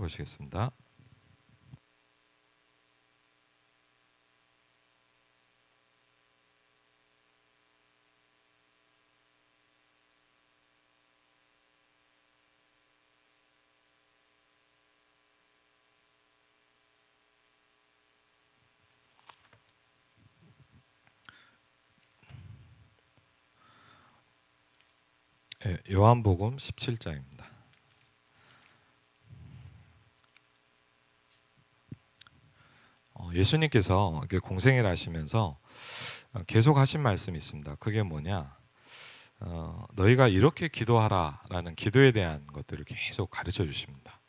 보시겠습니다. 요한복음 17장입니다. 예수님께서 공생애를 하시면서 계속 하신 말씀이 있습니다. 그게 뭐냐? 너희가 이렇게 기도하라라는 기도에 대한 것들을 계속 가르쳐 주십니다.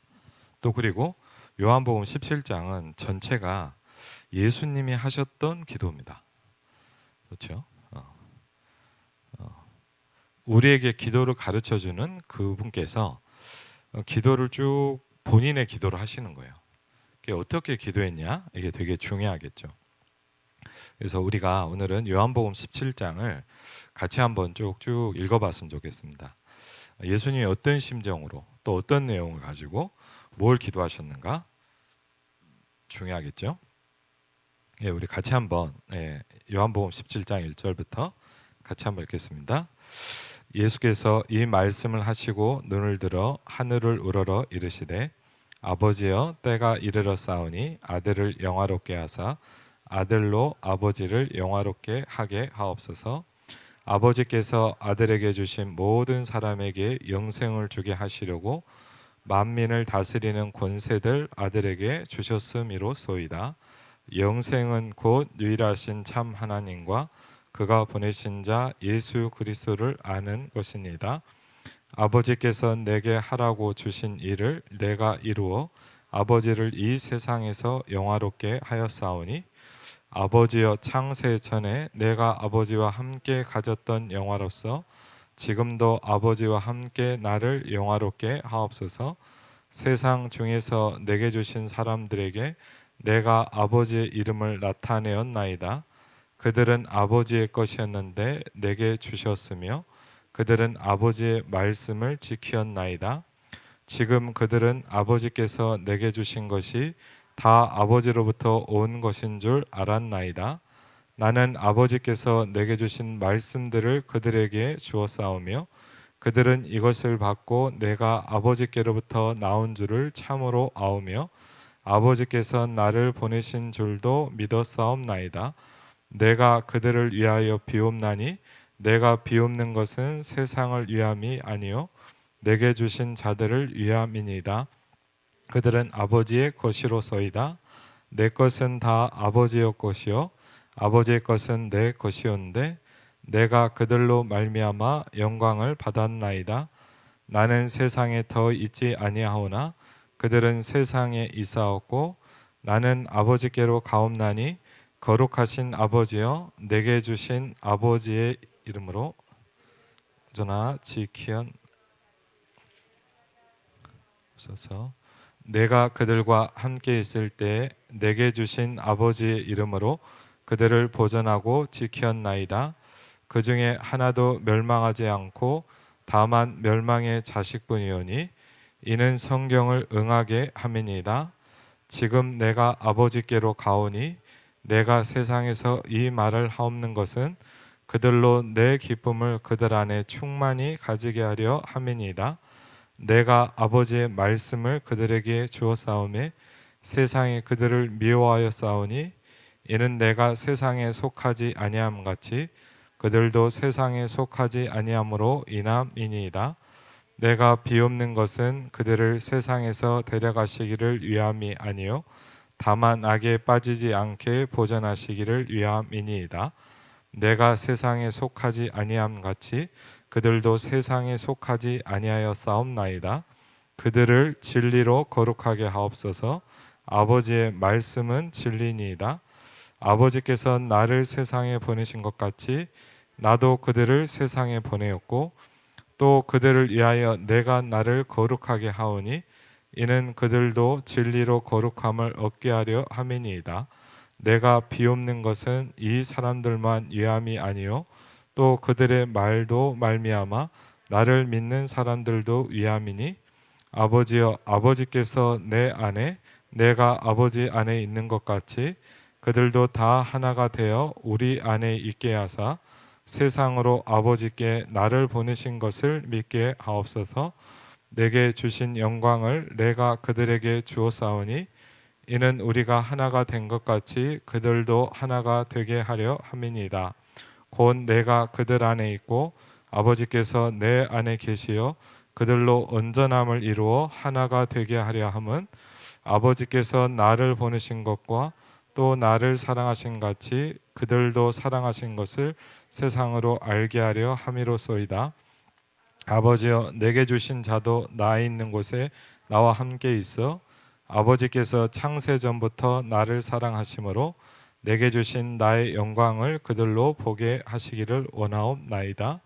또 그리고 요한복음 17장은 전체가 예수님이 하셨던 기도입니다. 그렇죠? 우리에게 기도를 가르쳐 주는 그분께서 기도를 쭉 본인의 기도를 하시는 거예요. 어떻게 기도했냐? 이게 되게 중요하겠죠. 그래서 우리가 오늘은 요한복음 17장을 같이 한번 쭉쭉 읽어봤으면 좋겠습니다. 예수님이 어떤 심정으로 또 어떤 내용을 가지고 뭘 기도하셨는가? 중요하겠죠. 우리 같이 한번 요한복음 17장 1절부터 같이 한번 읽겠습니다. 예수께서 이 말씀을 하시고 눈을 들어 하늘을 우러러 이르시되 아버지여 때가 이르렀사오니 아들을 영화롭게 하사 아들로 아버지를 영화롭게 하게 하옵소서. 아버지께서 아들에게 주신 모든 사람에게 영생을 주게 하시려고 만민을 다스리는 권세들 아들에게 주셨음이로소이다. 영생은 곧 유일하신 참 하나님과 그가 보내신 자 예수 그리스도를 아는 것입니다. 아버지께서 내게 하라고 주신 일을 내가 이루어 아버지를 이 세상에서 영화롭게 하였사오니 아버지여 창세 전에 내가 아버지와 함께 가졌던 영화로서 지금도 아버지와 함께 나를 영화롭게 하옵소서. 세상 중에서 내게 주신 사람들에게 내가 아버지의 이름을 나타내었나이다. 그들은 아버지의 것이었는데 내게 주셨으며 그들은 아버지의 말씀을 지키었나이다. 지금 그들은 아버지께서 내게 주신 것이 다 아버지로부터 온 것인 줄 알았나이다. 나는 아버지께서 내게 주신 말씀들을 그들에게 주었사오며 그들은 이것을 받고 내가 아버지께로부터 나온 줄을 참으로 아오며 아버지께서 나를 보내신 줄도 믿었사옵나이다. 내가 그들을 위하여 비옵나니 내가 비옵는 것은 세상을 위함이 아니요 내게 주신 자들을 위함이니이다. 그들은 아버지의 것이로소이다. 내 것은 다 아버지의 것이요 아버지의 것은 내 것이었는데 내가 그들로 말미암아 영광을 받았나이다. 나는 세상에 더 있지 아니하오나 그들은 세상에 있사옵고 나는 아버지께로 가옵나니 거룩하신 아버지여 내게 주신 아버지의 이름으로 저나 지키옵소서. 내가 그들과 함께 있을 때 내게 주신 아버지의 이름으로 그들을 보존하고 지키었나이다. 그 중에 하나도 멸망하지 않고 다만 멸망의 자식뿐이오니 이는 성경을 응하게 함이니이다. 지금 내가 아버지께로 가오니 내가 세상에서 이 말을 하옵는 것은 그들로 내 기쁨을 그들 안에 충만히 가지게 하려 함이니이다. 내가 아버지의 말씀을 그들에게 주었사오매 세상이 그들을 미워하여 싸우니 이는 내가 세상에 속하지 아니함 같이 그들도 세상에 속하지 아니함으로 인함이니이다. 내가 비옵는 것은 그들을 세상에서 데려가시기를 위함이 아니요 다만 악에 빠지지 않게 보존하시기를 위함이니이다. 내가 세상에 속하지 아니함 같이 그들도 세상에 속하지 아니하여 싸움나이다. 그들을 진리로 거룩하게 하옵소서. 아버지의 말씀은 진리니이다. 아버지께서 나를 세상에 보내신 것 같이 나도 그들을 세상에 보내었고 또 그들을 위하여 내가 나를 거룩하게 하오니 이는 그들도 진리로 거룩함을 얻게 하려 함이니이다. 내가 비옵는 것은 이 사람들만 위함이 아니요 또 그들의 말도 말미암아 나를 믿는 사람들도 위함이니 아버지여, 아버지께서 내 안에 내가 아버지 안에 있는 것 같이 그들도 다 하나가 되어 우리 안에 있게 하사 세상으로 아버지께 나를 보내신 것을 믿게 하옵소서. 내게 주신 영광을 내가 그들에게 주었사오니 이는 우리가 하나가 된 것 같이 그들도 하나가 되게 하려 함이니이다. 곧 내가 그들 안에 있고 아버지께서 내 안에 계시어 그들로 온전함을 이루어 하나가 되게 하려 함은 아버지께서 나를 보내신 것과 또 나를 사랑하신 같이 그들도 사랑하신 것을 세상으로 알게 하려 함이로소이다. 아버지여, 내게 주신 자도 나 있는 곳에 나와 함께 있어 아버지께서 창세 전부터 나를 사랑하심으로 내게 주신 나의 영광을 그들로 보게 하시기를 원하옵나이다.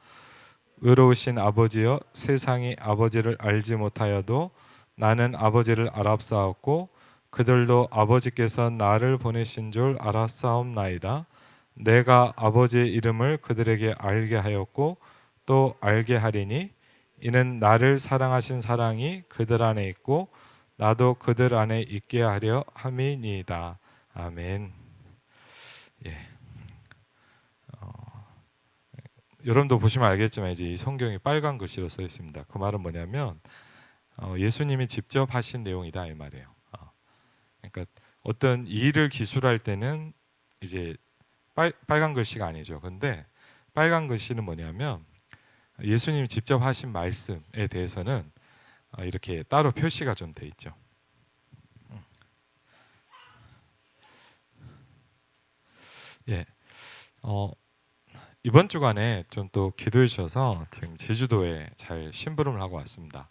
의로우신 아버지여, 세상이 아버지를 알지 못하여도 나는 아버지를 알았사옵고 그들도 아버지께서 나를 보내신 줄 알았사옵나이다. 내가 아버지의 이름을 그들에게 알게 하였고 또 알게 하리니 이는 나를 사랑하신 사랑이 그들 안에 있고 나도 그들 안에 있게 하려 함이니이다. 아멘. 예. 여러분도 보시면 알겠지만 이제 이 성경이 빨간 글씨로 써 있습니다. 그 말은 뭐냐면 예수님이 직접 하신 내용이다 이 말이에요. 그러니까 어떤 일을 기술할 때는 이제 빨간 글씨가 아니죠. 근데 빨간 글씨는 뭐냐면 예수님이 직접 하신 말씀에 대해서는 이렇게 따로 표시가 좀 돼 있죠. 예. 이번 주간에 좀 또 기도해 주셔서 지금 제주도에 잘 심부름을 하고 왔습니다.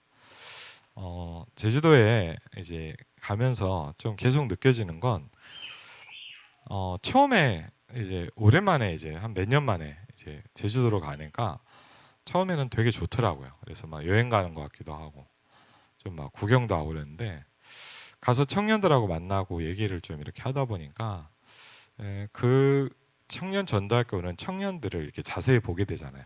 제주도에 이제 가면서 좀 계속 느껴지는 건 처음에 이제 오랜만에 이제 한 몇 년 만에 이제 제주도로 가니까 처음에는 되게 좋더라고요. 그래서 막 여행 가는 것 같기도 하고 좀 막 구경도 하고 그랬는데 가서 청년들하고 만나고 얘기를 좀 이렇게 하다 보니까 그 청년 전도학교는 청년들을 이렇게 자세히 보게 되잖아요.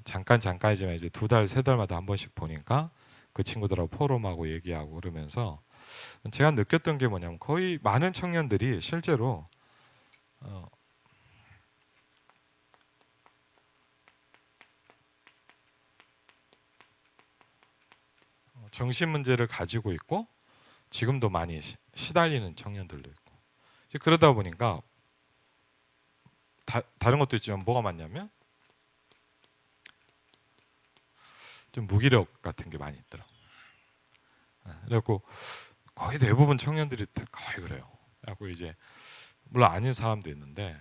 잠깐이지만 이제 2달, 3달마다 한 번씩 보니까 그 친구들하고 포럼하고 얘기하고 그러면서 제가 느꼈던 게 뭐냐면 거의 많은 청년들이 실제로 정신 문제를 가지고 있고 지금도 많이 시달리는 청년들도 있고 그러다 보니까 다른 것도 있지만 뭐가 많냐면 좀 무기력 같은 게 많이 있더라고요. 그래갖고 거의 대부분 청년들이 거의 그래요. 그래갖고 이제 물론 아닌 사람도 있는데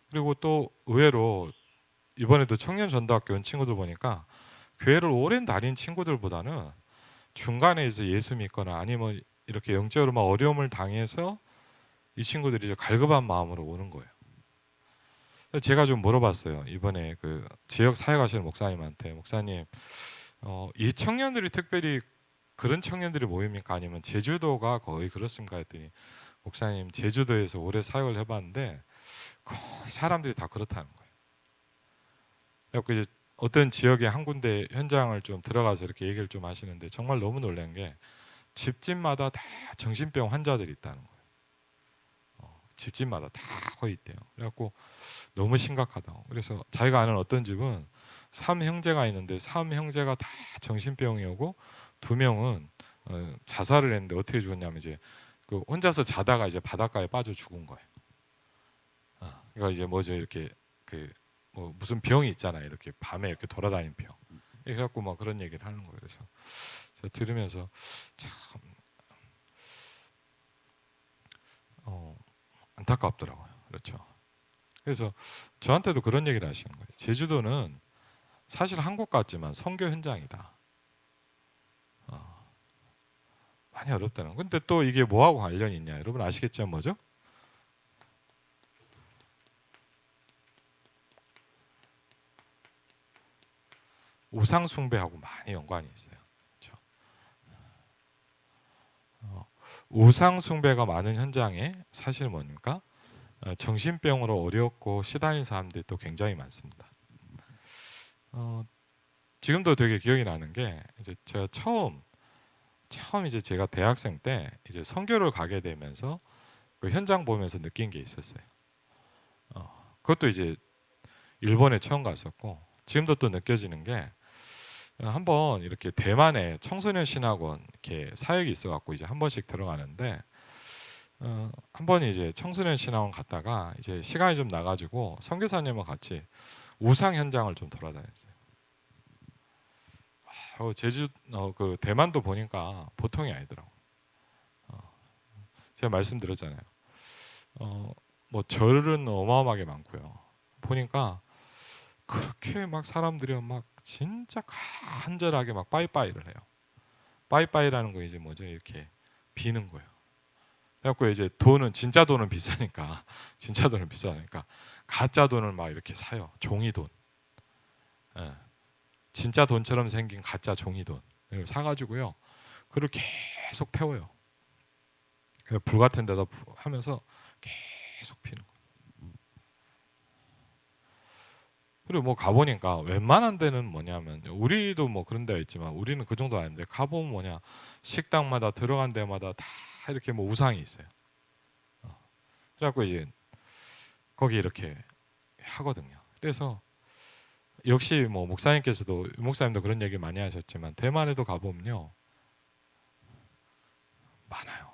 그리고 또 의외로 이번에도 청년 전도학교 온 친구들 보니까 교회를 오랜 다닌 친구들보다는 중간에 이제 예수 믿거나 아니면 이렇게 영적으로 막 어려움을 당해서 이 친구들이 이제 갈급한 마음으로 오는 거예요. 제가 좀 물어봤어요. 이번에 그 지역 사역하시는 목사님한테 목사님, 이 청년들이 특별히 그런 청년들이 모입니까? 아니면 제주도가 거의 그렇습니까? 했더니 목사님 제주도에서 오래 사역을 해봤는데 거의 사람들이 다 그렇다는 거예요. 그래서 이제 어떤 지역의 한 군데 현장을 좀 들어가서 이렇게 얘기를 좀 하시는데 정말 너무 놀란 게 집집마다 다 정신병 환자들이 있다는 거예요. 집집마다 다 거의 있대요. 그래갖고 너무 심각하다고. 그래서 자기가 아는 어떤 집은 3형제가 있는데 3형제가 다 정신병이 오고 2명은 자살을 했는데 어떻게 죽었냐면 이제 그 혼자서 자다가 이제 바닷가에 빠져 죽은 거예요. 그러니까 이제 뭐죠 이렇게 그 뭐 무슨 병이 있잖아요. 이렇게 밤에 이렇게 돌아다니는 병. 그래갖고 막 그런 얘기를 하는 거예요. 그래서 제가 들으면서 참 안타깝더라고요. 그렇죠. 그래서 저한테도 그런 얘기를 하시는 거예요. 제주도는 사실 한국 같지만 선교 현장이다. 많이 어렵다는. 근데 또 이게 뭐하고 관련이 있냐? 여러분 아시겠죠, 뭐죠? 우상 숭배하고 많이 연관이 있어요. 그렇죠? 우상 숭배가 많은 현장에 사실 뭡니까? 정신병으로 어렵고 시달린 사람들이 또 굉장히 많습니다. 지금도 되게 기억이 나는 게 이제 제가 처음 이제 제가 대학생 때 이제 선교를 가게 되면서 그 현장 보면서 느낀 게 있었어요. 그것도 이제 일본에 처음 갔었고 지금도 또 느껴지는 게 한번 이렇게 대만에 청소년 신학원 이렇게 사역이 있어갖고 이제 한 번씩 들어가는데 한 번 이제 청소년 신학원 갔다가 이제 시간이 좀 나가지고 선교사님과 같이 우상 현장을 좀 돌아다녔어요. 제주 그 대만도 보니까 보통이 아니더라고. 제가 말씀드렸잖아요. 뭐 절은 어마어마하게 많고요. 보니까 그렇게 막 사람들이 막 진짜 간절하게 막 빠이빠이를 해요. 빠이빠이라는 거 이제 뭐죠? 이렇게 비는 거예요. 그래갖고 이제 돈은 진짜 돈은 비싸니까 진짜 돈은 비싸니까 가짜 돈을 막 이렇게 사요. 종이 돈. 예. 진짜 돈처럼 생긴 가짜 종이 돈을 사가지고요. 그걸 계속 태워요. 불 같은 데다 하면서 계속 피는 거예요. 그리고 뭐 가보니까 웬만한 데는 뭐냐면 우리도 뭐 그런 데가 있지만 우리는 그 정도 아닌데 가보면 뭐냐 식당마다 들어간 데마다 다 이렇게 뭐 우상이 있어요. 그래갖고 이제 거기 이렇게 하거든요. 그래서 역시 뭐 목사님도 그런 얘기 많이 하셨지만 대만에도 가보면요 많아요.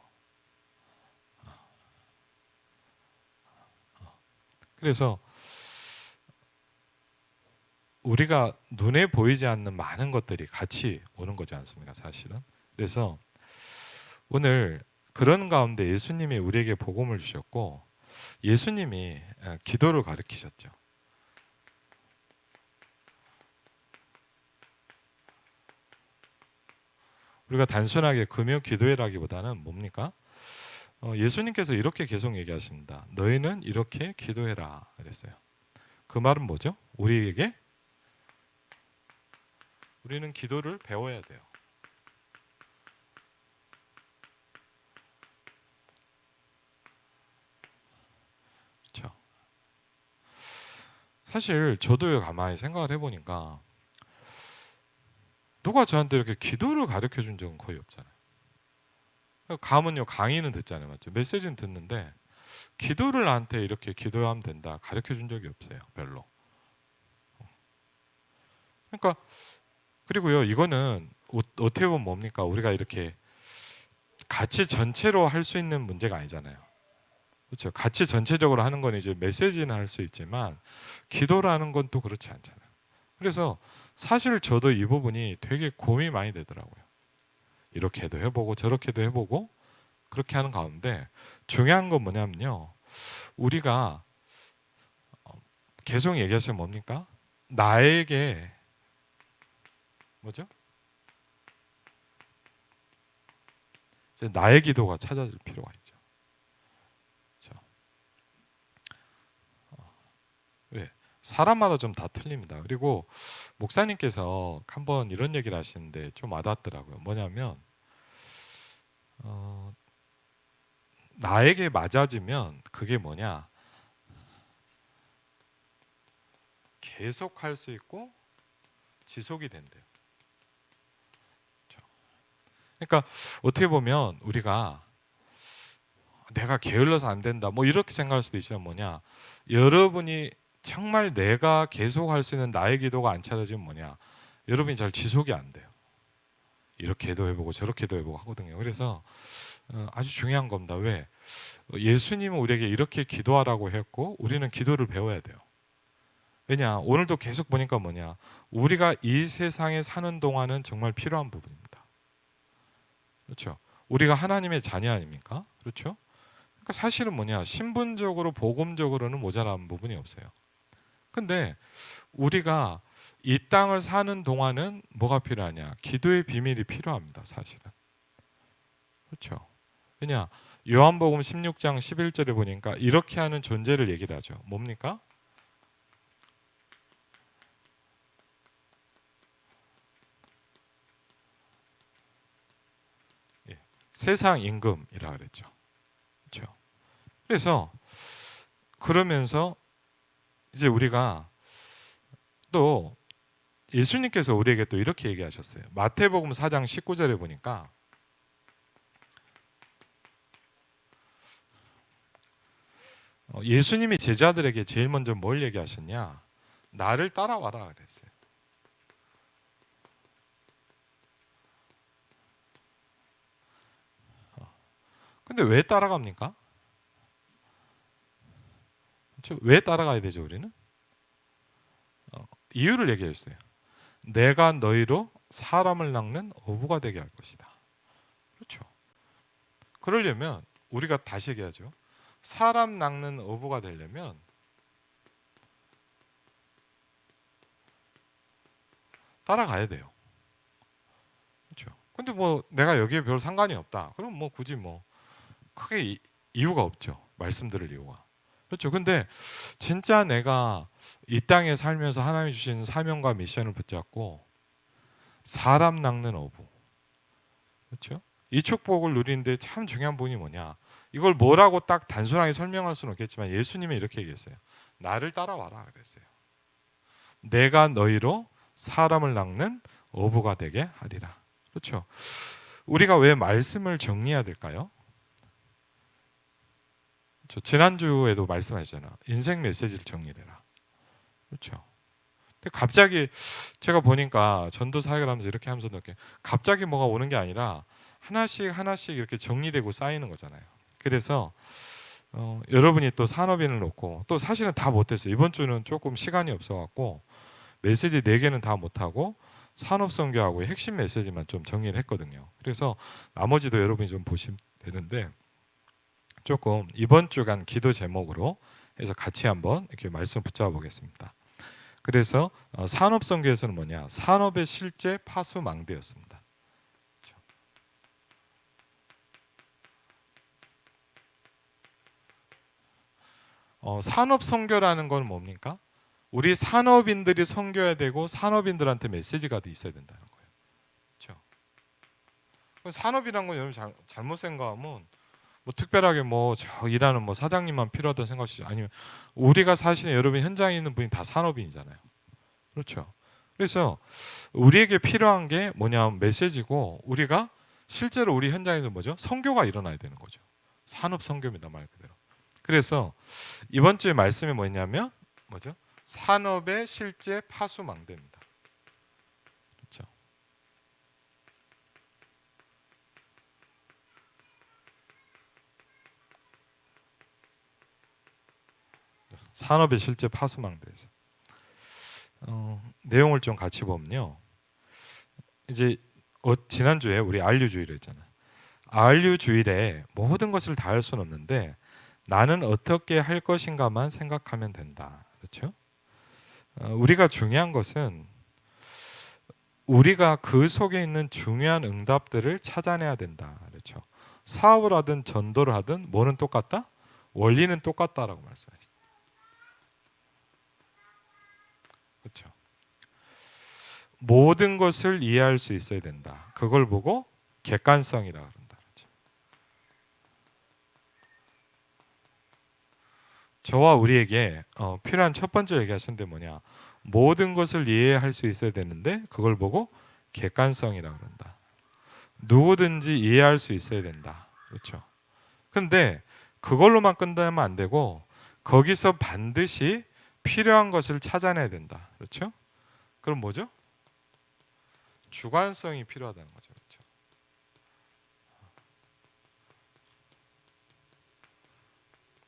그래서 우리가 눈에 보이지 않는 많은 것들이 같이 오는 거지 않습니까, 사실은. 그래서 오늘 그런 가운데 예수님이 우리에게 복음을 주셨고 예수님이 기도를 가르치셨죠. 우리가 단순하게 금요 기도회라기보다는 뭡니까? 예수님께서 이렇게 계속 얘기하십니다. 너희는 이렇게 기도해라 그랬어요. 그 말은 뭐죠? 우리는 기도를 배워야 돼요. 그렇죠? 사실 저도 가만히 생각을 해보니까 누가 저한테 이렇게 기도를 가르쳐 준 적은 거의 없잖아요. 가면요 강의는 듣잖아요, 맞죠? 메시지는 듣는데 기도를 나한테 이렇게 기도하면 된다 가르쳐 준 적이 없어요, 별로. 그러니까 그리고요 이거는 어떻게 보면 뭡니까? 우리가 이렇게 같이 전체로 할 수 있는 문제가 아니잖아요. 그렇죠? 같이 전체적으로 하는 건 이제 메시지는 할 수 있지만 기도라는 건 또 그렇지 않잖아요. 그래서 사실 저도 이 부분이 되게 고민이 많이 되더라고요. 이렇게도 해보고 저렇게도 해보고 그렇게 하는 가운데 중요한 건 뭐냐면요. 우리가 계속 얘기하시면 뭡니까? 나에게 뭐죠? 이제 나의 기도가 찾아질 필요가 있죠. 그렇죠? 왜? 사람마다 좀 다 틀립니다. 그리고 목사님께서 한번 이런 얘기를 하시는데 좀 와닿더라고요. 뭐냐면 나에게 맞아지면 그게 뭐냐? 계속 할 수 있고 지속이 된대요. 그렇죠? 그러니까 어떻게 보면 우리가 내가 게을러서 안 된다 뭐 이렇게 생각할 수도 있지만 뭐냐? 여러분이 정말 내가 계속 할 수 있는 나의 기도가 안 차려지면 뭐냐? 여러분이 잘 지속이 안 돼요. 이렇게도 해보고 저렇게도 해보고 하거든요. 그래서 아주 중요한 겁니다. 왜? 예수님은 우리에게 이렇게 기도하라고 했고 우리는 기도를 배워야 돼요. 왜냐? 오늘도 계속 보니까 뭐냐? 우리가 이 세상에 사는 동안은 정말 필요한 부분입니다. 그렇죠? 우리가 하나님의 자녀 아닙니까? 그렇죠? 그러니까 사실은 뭐냐? 신분적으로 복음적으로는 모자란 부분이 없어요. 근데 우리가 이 땅을 사는 동안은 뭐가 필요하냐? 기도의 비밀이 필요합니다, 사실은. 그렇죠? 왜냐? 요한복음 16장 11절에 보니까 이렇게 하는 존재를 얘기를 하죠. 뭡니까? 예, 세상 임금이라 그랬죠. 그렇죠? 그래서 그러면서 이제 우리가 또 예수님께서 우리에게 또 이렇게 얘기하셨어요. 마태복음 4장 19절에 보니까 예수님이 제자들에게 제일 먼저 뭘 얘기하셨냐? 나를 따라와라 그랬어요. 근데 왜 따라갑니까? 왜 따라가야 되죠, 우리는? 이유를 얘기해 주세요. 내가 너희로 사람을 낚는 어부가 되게 할 것이다. 그렇죠. 그러려면 우리가 다시 얘기하죠. 사람 낚는 어부가 되려면 따라가야 돼요. 그렇죠. 근데 뭐 내가 여기에 별 상관이 없다. 그럼 뭐 굳이 뭐 크게 이유가 없죠. 말씀 들을 이유가. 그렇죠. 근데 진짜 내가 이 땅에 살면서 하나님이 주신 사명과 미션을 붙잡고 사람 낚는 어부. 그렇죠? 이 축복을 누리는데 참 중요한 부분이 뭐냐? 이걸 뭐라고 딱 단순하게 설명할 수는 없겠지만 예수님이 이렇게 얘기했어요. 나를 따라와라 그랬어요. 내가 너희로 사람을 낚는 어부가 되게 하리라. 그렇죠? 우리가 왜 말씀을 정리해야 될까요? 그렇죠? 지난주에도 말씀하셨잖아. 인생 메시지를 정리해라. 그렇죠? 근데 갑자기 제가 보니까 전도 사역을 하면서 이렇게 하면서 느껴요. 갑자기 뭐가 오는 게 아니라 하나씩 하나씩 이렇게 정리되고 쌓이는 거잖아요. 그래서 여러분이 또 산업인을 놓고 또 사실은 다 못했어요. 이번 주는 조금 시간이 없어갖고 메시지 4개는 다 못하고 산업선교하고 핵심 메시지만 좀 정리를 했거든요. 그래서 나머지도 여러분이 좀 보시면 되는데 조금 이번 주간 기도 제목으로 해서 같이 한번 이렇게 말씀 붙잡아 보겠습니다. 그래서 산업선교에서는 뭐냐? 산업의 실제 파수망대였습니다. 산업선교라는 건 뭡니까? 우리 산업인들이 선교해야 되고 산업인들한테 메시지가 있어야 된다는 거예요. 그렇죠? 산업이란 건 여러분 잘못 생각하면 뭐 특별하게 뭐 저 일하는 뭐 사장님만 필요하다는 생각이 아니면 우리가 사실은 여러분 현장에 있는 분이 다 산업인이잖아요. 그렇죠? 그래서 우리에게 필요한 게 뭐냐면 메시지고 우리가 실제로 우리 현장에서 뭐죠? 선교가 일어나야 되는 거죠. 산업 선교입니다, 말 그대로. 그래서 이번 주에 말씀이 뭐냐면 뭐죠? 산업의 실제 파수망대입니다. 그렇죠? 산업의 실제 파수망대에서 내용을 좀 같이 보면요. 이제 지난주에 우리 RU주일을 했잖아요. RU주일에 모든 것을 다 할 수는 없는데 나는 어떻게 할 것인가만 생각하면 된다. 그렇죠? 우리가 중요한 것은 우리가 그 속에 있는 중요한 응답들을 찾아내야 된다. 그렇죠? 사업을 하든 전도를 하든 뭐는 똑같다? 원리는 똑같다라고 말씀하셨어요. 그렇죠? 모든 것을 이해할 수 있어야 된다. 그걸 보고 객관성이라 그런다. 그렇죠? 저와 우리에게 필요한 첫 번째 얘기하셨는데 뭐냐? 모든 것을 이해할 수 있어야 되는데 그걸 보고 객관성이라 그런다. 누구든지 이해할 수 있어야 된다. 그렇죠? 근데 그걸로만 끝나면 안 되고 거기서 반드시 필요한 것을 찾아내야 된다. 그렇죠? 그럼 뭐죠? 주관성이 필요하다는 거죠. 그렇죠?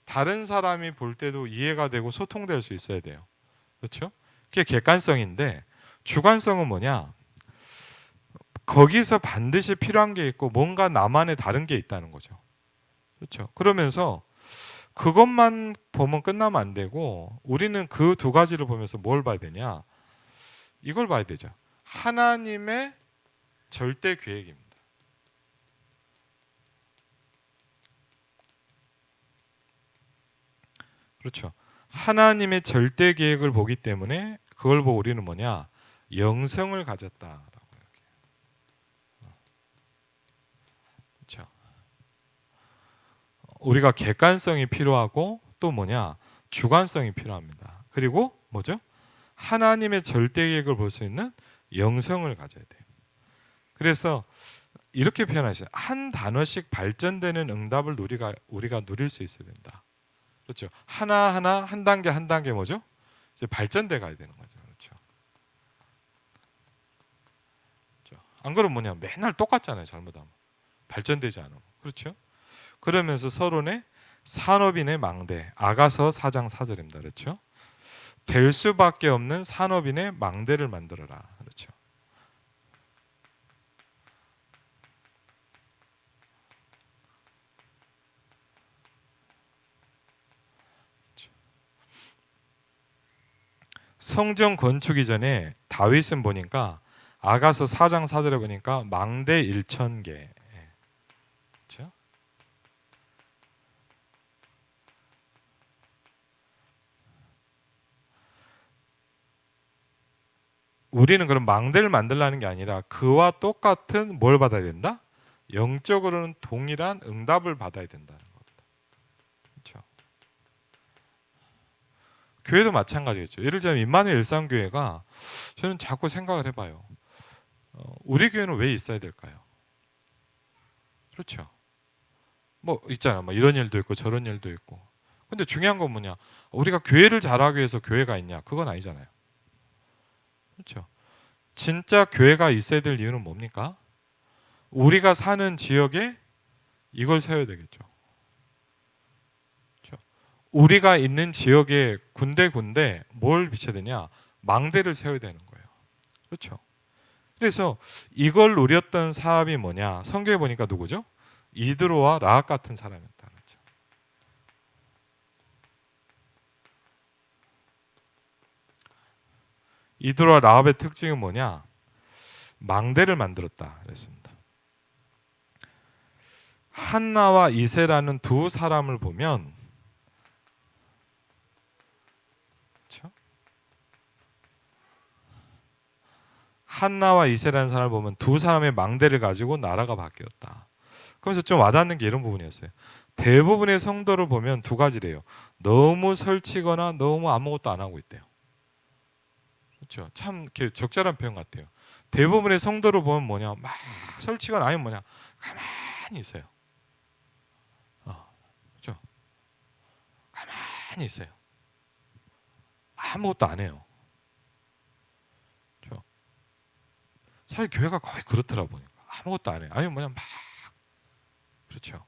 다른 사람이 볼 때도 이해가 되고 소통될 수 있어야 돼요. 그렇죠? 그게 객관성인데 주관성은 뭐냐? 거기서 반드시 필요한 게 있고 뭔가 나만의 다른 게 있다는 거죠. 그렇죠? 그러면서 그것만 보면 끝나면 안 되고 우리는 그 두 가지를 보면서 뭘 봐야 되냐? 이걸 봐야 되죠. 하나님의 절대 계획입니다. 그렇죠. 하나님의 절대 계획을 보기 때문에 그걸 보고 우리는 뭐냐? 영성을 가졌다라고 이야기해요. 그렇죠. 우리가 객관성이 필요하고 또 뭐냐? 주관성이 필요합니다. 그리고 뭐죠? 하나님의 절대 계획을 볼 수 있는 영성을 가져야 돼요. 그래서 이렇게 표현하셨어요. 한 단어씩 발전되는 응답을 우리가 누릴 수 있어야 된다. 그렇죠. 하나하나 한 단계 한 단계 뭐죠? 이제 발전돼 가야 되는 거죠. 그렇죠. 안 그러면 뭐냐? 맨날 똑같잖아요. 잘못하면. 발전되지 않으면. 그렇죠? 그러면서 서론에 산업인의 망대, 아가서 4장 4절입니다. 그렇죠? 될 수밖에 없는 산업인의 망대를 만들어라. 그렇죠? 성전 건축 이전에 다윗은 보니까 아가서 4장 4절에 보니까 망대 1,000개. 그렇죠? 우리는 그럼 망대를 만들라는 게 아니라 그와 똑같은 뭘 받아야 된다? 영적으로는 동일한 응답을 받아야 된다는 겁니다. 그렇죠? 교회도 마찬가지겠죠. 예를 들면 임마누엘 일상교회가 저는 자꾸 생각을 해봐요. 우리 교회는 왜 있어야 될까요? 그렇죠. 뭐 있잖아. 뭐 이런 일도 있고 저런 일도 있고. 근데 중요한 건 뭐냐? 우리가 교회를 잘하기 위해서 교회가 있냐? 그건 아니잖아요. 그렇죠. 진짜 교회가 있어야 될 이유는 뭡니까? 우리가 사는 지역에 이걸 세워야 되겠죠. 그렇죠. 우리가 있는 지역에 군데군데 뭘 비춰야 되냐? 망대를 세워야 되는 거예요. 그렇죠. 그래서 이걸 누렸던 사람이 뭐냐? 성경에 보니까 누구죠? 이드로와 라합 같은 사람이었다. 그렇죠. 이드로와 라합의 특징은 뭐냐? 망대를 만들었다 그랬습니다. 한나와 이세라는 두 사람을 보면 그렇죠? 한나와 이세라는 사람을 보면 두 사람의 망대를 가지고 나라가 바뀌었다. 그래서 좀 와닿는 게 이런 부분이었어요. 대부분의 성도를 보면 두 가지래요. 너무 설치거나 너무 아무것도 안 하고 있대요. 그렇죠? 참 적절한 표현 같아요. 대부분의 성도를 보면 뭐냐, 막 설치거나 아니면 뭐냐, 가만히 있어요. 그렇죠? 가만히 있어요. 아무것도 안 해요. 그렇죠? 사실 교회가 거의 그렇더라 보니까 아무것도 안 해요. 아니면 뭐냐, 막 그렇죠.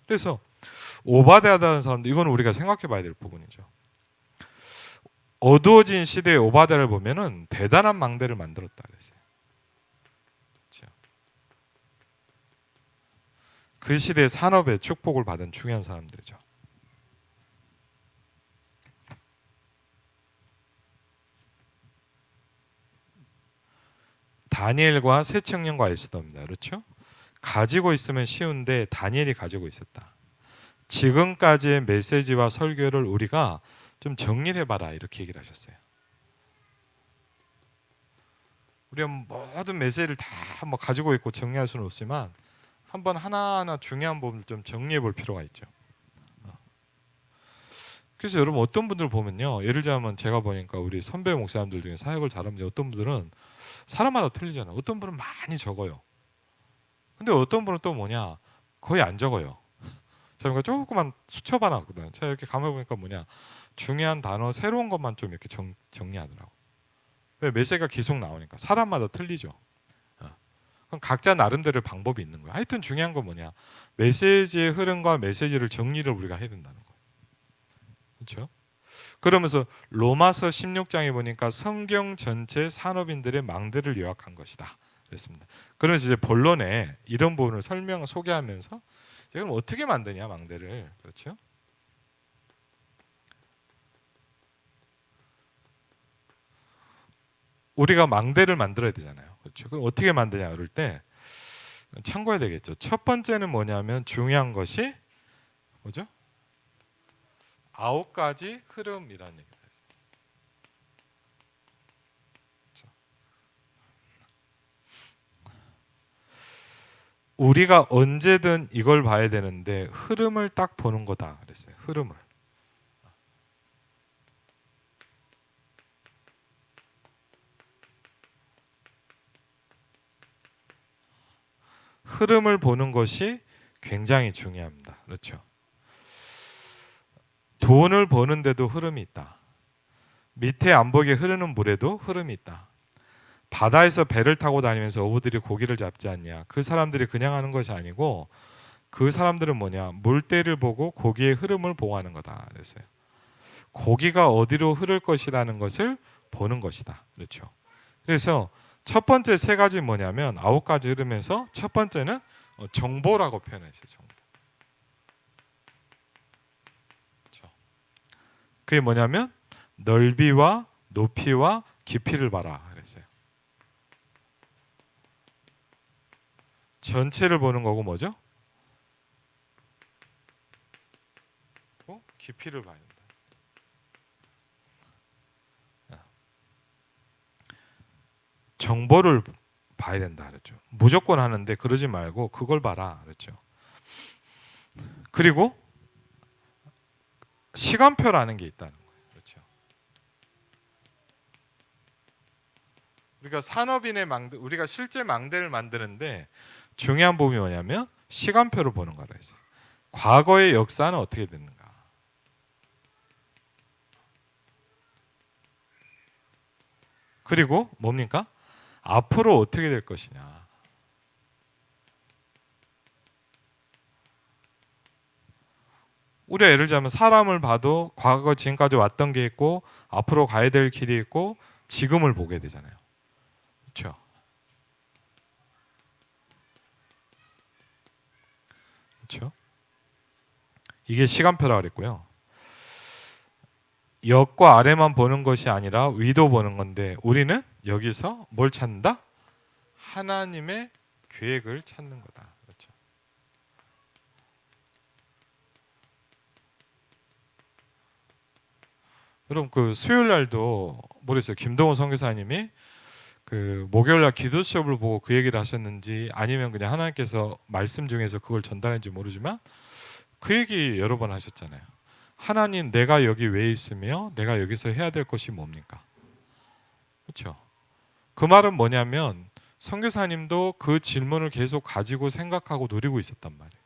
그래서 오바댜다는 사람도 이건 우리가 생각해봐야 될 부분이죠. 어두워진 시대의 오바댜를 보면은 대단한 망대를 만들었다 그랬어요. 그렇죠. 그 시대 산업의 축복을 받은 중요한 사람들이죠. 다니엘과 새 청년과 에스더입니다. 그렇죠? 가지고 있으면 쉬운데 다니엘이 가지고 있었다. 지금까지의 메시지와 설교를 우리가 좀 정리를 해봐라 이렇게 얘기를 하셨어요. 우리가 모든 메시지를 다 뭐 가지고 있고 정리할 수는 없지만 한번 하나하나 중요한 부분을 좀 정리해 볼 필요가 있죠. 그래서 여러분 어떤 분들 보면요, 예를 들면 제가 보니까 우리 선배 목사님들 중에 사역을 잘하면 어떤 분들은 사람마다 틀리잖아요. 어떤 분은 많이 적어요. 근데 어떤 분은 또 뭐냐, 거의 안 적어요. 제가 조금만 수첩 하나 왔거든요. 제가 이렇게 감아보니까 뭐냐, 중요한 단어 새로운 것만 좀 이렇게 정리하더라고. 왜? 메시지가 계속 나오니까. 사람마다 틀리죠. 그럼 각자 나름대로 방법이 있는 거예요. 하여튼 중요한 건 뭐냐, 메시지의 흐름과 메시지를 정리를 우리가 해야 된다는 거예요. 그렇죠? 그러면서 로마서 16장에 보니까 성경 전체 산업인들의 망대를 요약한 것이다 그랬습니다. 그러면서 이제 본론에 이런 부분을 소개하면서 그럼 어떻게 만드냐 망대를. 그렇죠? 우리가 망대를 만들어야 되잖아요. 그렇죠? 그럼 어떻게 만드냐 그럴 때 참고해야 되겠죠. 첫 번째는 뭐냐면 중요한 것이 뭐죠? 9가지 흐름이라는 얘기다. 그렇죠? 우리가 언제든 이걸 봐야 되는데 흐름을 딱 보는 거다 그랬어요. 흐름을. 흐름을 보는 것이 굉장히 중요합니다. 그렇죠? 돈을 버는데도 흐름이 있다. 밑에 안 보게 흐르는 물에도 흐름이 있다. 바다에서 배를 타고 다니면서 어부들이 고기를 잡지 않냐. 그 사람들이 그냥 하는 것이 아니고 그 사람들은 뭐냐. 물때를 보고 고기의 흐름을 보호하는 거다. 그랬어요. 고기가 어디로 흐를 것이라는 것을 보는 것이다. 그렇죠. 그래서 첫 번째 세 가지 뭐냐면 9가지 흐름에서 첫 번째는 정보라고 표현했어요. 정보. 그렇죠. 그게 뭐냐면 넓이와 높이와 깊이를 봐라 그랬어요. 전체를 보는 거고 뭐죠? 깊이를 봐야 된다. 정보를 봐야 된다 그랬죠. 무조건 하는데 그러지 말고 그걸 봐라 그랬죠. 그리고 시간표라는 게 있다는 거예요. 그렇죠. 우리가 산업인의 망대, 우리가 실제 망대를 만드는데 중요한 부분이 뭐냐면 시간표를 보는 거라 했어요. 과거의 역사는 어떻게 됐는가. 그리고 뭡니까? 앞으로 어떻게 될 것이냐. 우리가 예를 들자면 사람을 봐도 과거 지금까지 왔던 게 있고 앞으로 가야 될 길이 있고 지금을 보게 되잖아요. 그렇죠? 그렇죠? 이게 시간표라고 그랬고요. 옆과 아래만 보는 것이 아니라 위도 보는 건데 우리는 여기서 뭘 찾는다? 하나님의 계획을 찾는 거다. 그렇죠? 여러분 그 수요일 날도 모르겠어요. 김동호 선교사님이 그 목요일 날 기도 수업을 보고 그 얘기를 하셨는지 아니면 그냥 하나님께서 말씀 중에서 그걸 전달했는지 모르지만 그 얘기 여러 번 하셨잖아요. 하나님 내가 여기 왜 있으며 내가 여기서 해야 될 것이 뭡니까? 그렇죠? 그 말은 뭐냐면 선교사님도 그 질문을 계속 가지고 생각하고 누리고 있었단 말이에요.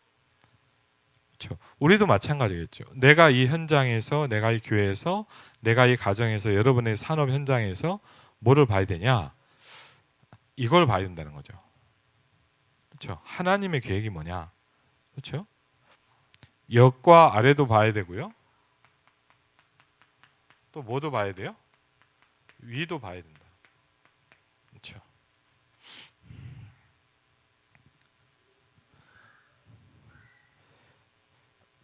그렇죠? 우리도 마찬가지겠죠. 내가 이 현장에서 내가 이 교회에서 내가 이 가정에서 여러분의 산업 현장에서 뭐를 봐야 되냐? 이걸 봐야 된다는 거죠. 그렇죠? 하나님의 계획이 뭐냐? 그렇죠? 옆과 아래도 봐야 되고요. 또 뭐도 봐야 돼요? 위도 봐야 된다. 그렇죠?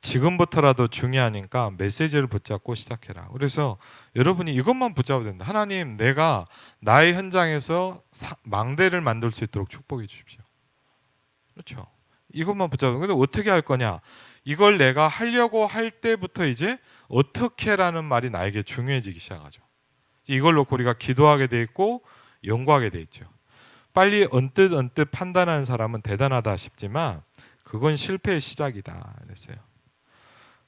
지금부터라도 중요하니까 메시지를 붙잡고 시작해라. 그래서 여러분이 이것만 붙잡아도 된다. 하나님, 내가 나의 현장에서 망대를 만들 수 있도록 축복해 주십시오. 그렇죠? 이것만 붙잡아. 근데 어떻게 할 거냐? 이걸 내가 하려고 할 때부터 이제 어떻게라는 말이 나에게 중요해지기 시작하죠. 이걸 놓고 우리가 기도하게 돼 있고 연구하게 돼 있죠. 빨리 언뜻 판단하는 사람은 대단하다 싶지만 그건 실패의 시작이다 그랬어요.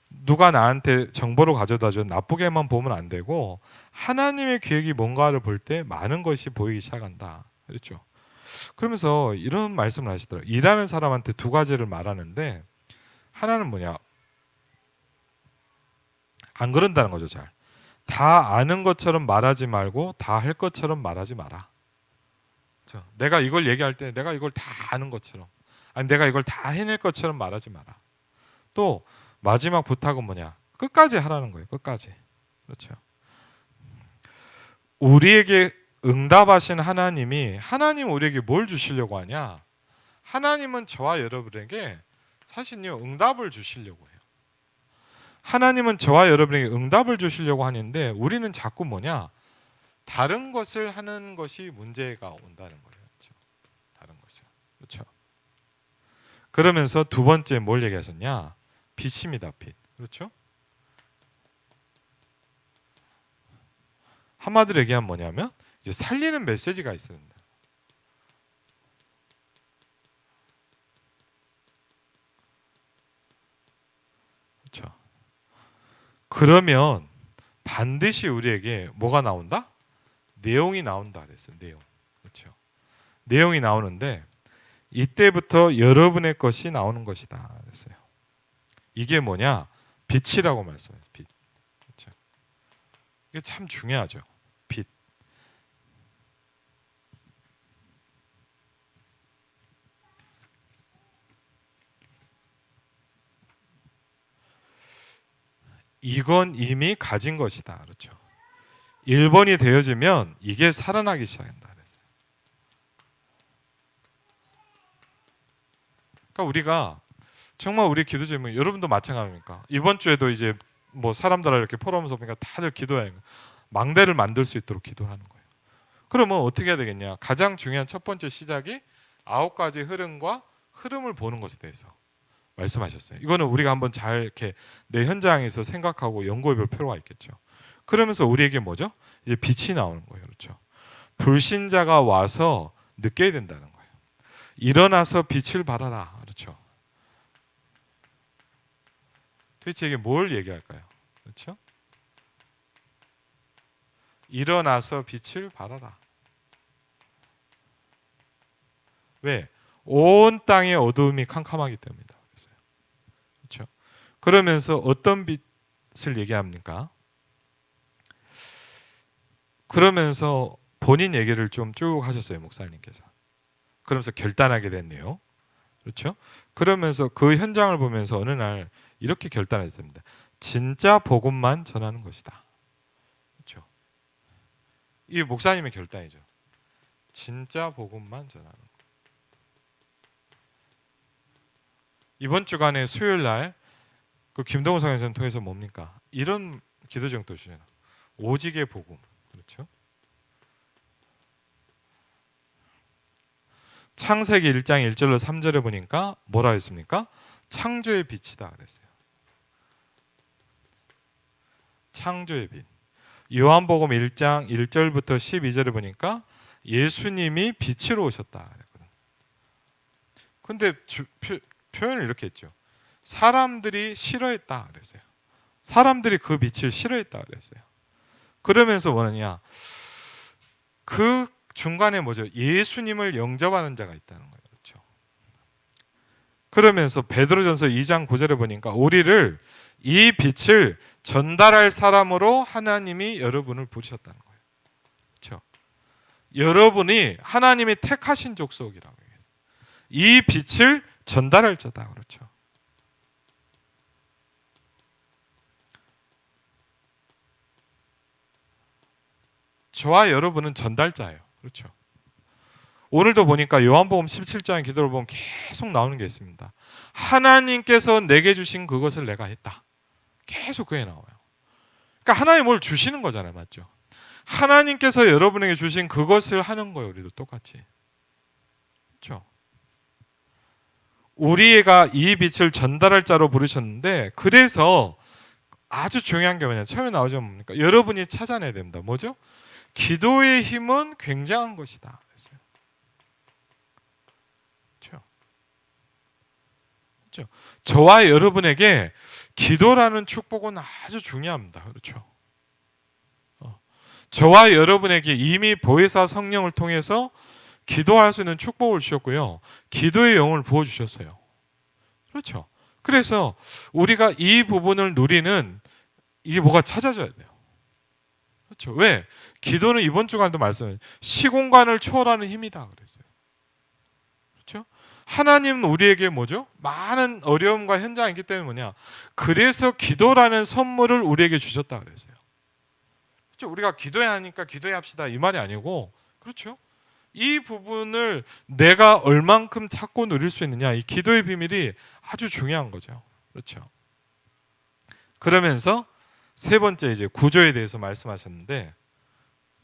누가 나한테 정보를 가져다 줘 나쁘게만 보면 안 되고 하나님의 계획이 뭔가를 볼 때 많은 것이 보이기 시작한다 그랬죠. 그러면서 이런 말씀을 하시더라고요. 일하는 사람한테 두 가지를 말하는데 하나는 뭐냐? 안 그런다는 거죠. 잘. 다 아는 것처럼 말하지 말고 다 할 것처럼 말하지 마라. 그렇죠? 내가 이걸 얘기할 때 내가 이걸 다 아는 것처럼 아니 내가 이걸 다 해낼 것처럼 말하지 마라. 또 마지막 부탁은 뭐냐? 끝까지 하라는 거예요. 끝까지. 그렇죠. 우리에게 응답하신 하나님이 하나님 우리에게 뭘 주시려고 하냐? 하나님은 저와 여러분에게 사실요 응답을 주시려고 해요. 하나님은 저와 여러분에게 응답을 주시려고 하는데 우리는 자꾸 뭐냐? 다른 것을 하는 것이 문제가 온다는 거예요. 그렇죠? 다른 것을. 그렇죠? 그러면서 두 번째 뭘 얘기하셨냐? 빛입니다. 빛. 그렇죠? 한마디로 얘기하면 뭐냐면 이제 살리는 메시지가 있어야 된다. 그렇죠? 그러면 반드시 우리에게 뭐가 나온다? 내용이 나온다 그랬어요. 내용. 그렇죠? 내용이 나오는데 이때부터 여러분의 것이 나오는 것이다 그랬어요. 이게 뭐냐? 빛이라고 말씀해요. 빛. 그렇죠? 이게 참 중요하죠. 빛. 이건 이미 가진 것이다. 그렇죠? 1번이 되어지면 이게 살아나기 시작한다. 그러니까 우리가 정말 우리 기도 제목, 여러분도 마찬가지입니까? 이번 주에도 이제 뭐 사람들하고 이렇게 포럼에서 보니까 다들 기도해 망대를 만들 수 있도록 기도하는 거예요. 그러면 어떻게 해야 되겠냐? 가장 중요한 첫 번째 시작이 9가지 흐름과 흐름을 보는 것에 대해서 말씀하셨어요. 이거는 우리가 한번 잘 이렇게 내 현장에서 생각하고 연구해 볼 필요가 있겠죠. 그러면서 우리에게 뭐죠? 이제 빛이 나오는 거예요. 그렇죠? 불신자가 와서 느껴야 된다는 거예요. 일어나서 빛을 발하라. 그렇죠? 도대체 이게 뭘 얘기할까요? 그렇죠? 일어나서 빛을 발하라. 왜? 온 땅의 어두움이 캄캄하기 때문이다. 그렇죠? 그러면서 어떤 빛을 얘기합니까? 그러면서 본인 얘기를 좀 쭉 하셨어요, 목사님께서. 그러면서 결단하게 됐네요. 그렇죠? 그러면서 그 현장을 보면서 어느 날 이렇게 결단했습니다. 진짜 복음만 전하는 것이다. 그렇죠? 이 목사님의 결단이죠. 진짜 복음만 전하는 것. 이번 주간에 수요일 날 그 김동훈 성교사님 통해서 뭡니까? 이런 기도 제목도 주잖아요. 오직의 복음. 그렇죠? 창세기 1장 1절로 3절에 보니까 뭐라 했습니까? 창조의 빛이다 그랬어요. 창조의 빛. 요한복음 1장 1절부터 12절에 보니까 예수님이 빛으로 오셨다 그랬거든요. 근데 표현을 이렇게 했죠. 사람들이 싫어했다 그랬어요. 사람들이 그 빛을 싫어했다 그랬어요. 그러면서 뭐냐? 그 중간에 뭐죠? 예수님을 영접하는 자가 있다는 거예요. 그렇죠? 그러면서 베드로전서 2장 9절에 보니까 우리를 이 빛을 전달할 사람으로 하나님이 여러분을 부르셨다는 거예요. 그렇죠? 여러분이 하나님이 택하신 족속이라고 해요. 이 빛을 전달할 자다. 그렇죠? 저와 여러분은 전달자예요. 그렇죠? 오늘도 보니까 요한복음 17장 기도를 보면 계속 나오는 게 있습니다. 하나님께서 내게 주신 그것을 내가 했다. 계속 그게 나와요. 그러니까 하나님이 뭘 주시는 거잖아요. 맞죠? 하나님께서 여러분에게 주신 그것을 하는 거예요. 우리도 똑같이. 그렇죠? 우리가 이 빛을 전달할 자로 부르셨는데 그래서 아주 중요한 게 뭐냐면 처음에 나오죠. 뭡니까? 여러분이 찾아내야 됩니다. 뭐죠? 기도의 힘은 굉장한 것이다. 그렇죠? 그렇죠? 저와 여러분에게 기도라는 축복은 아주 중요합니다. 그렇죠? 저와 여러분에게 이미 보혜사 성령을 통해서 기도할 수 있는 축복을 주셨고요. 기도의 영을 부어주셨어요. 그렇죠? 그래서 우리가 이 부분을 누리는 이게 뭐가 찾아져야 돼요. 그렇죠? 왜? 기도는 이번 주간도 말씀해요. 시공간을 초월하는 힘이다 그랬어요. 그렇죠? 하나님은 우리에게 뭐죠? 많은 어려움과 현장이 있기 때문에 뭐냐? 그래서 기도라는 선물을 우리에게 주셨다 그랬어요. 그렇죠? 우리가 기도해야 하니까 기도해야 합시다 이 말이 아니고, 그렇죠? 이 부분을 내가 얼만큼 찾고 누릴 수 있느냐, 이 기도의 비밀이 아주 중요한 거죠. 그렇죠? 그러면서 세 번째 이제 구조에 대해서 말씀하셨는데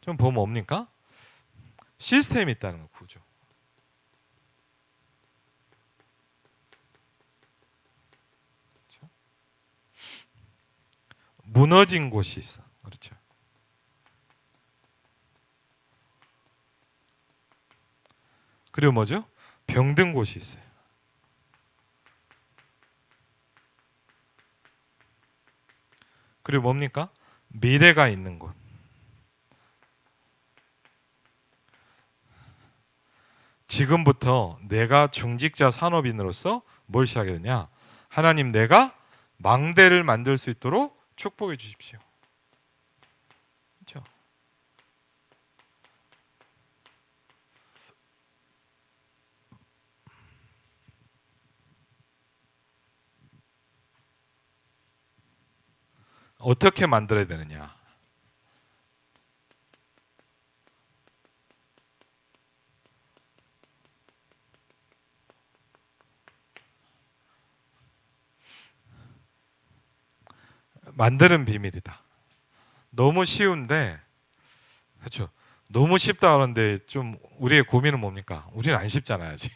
좀 보면 뭡니까? 시스템이 있다는 거, 구조. 그렇죠? 무너진 곳이 있어. 그렇죠? 그리고 뭐죠? 병든 곳이 있어요. 그리고 뭡니까? 미래가 있는 곳. 지금부터 내가 중직자 산업인으로서 뭘 시작하게 되냐? 하나님, 내가 망대를 만들 수 있도록 축복해 주십시오. 그렇죠? 어떻게 만들어야 되느냐? 만드는 비밀이다. 너무 쉬운데, 그렇죠? 너무 쉽다 그러는데 좀 우리의 고민은 뭡니까? 우리는 안 쉽잖아요, 아직.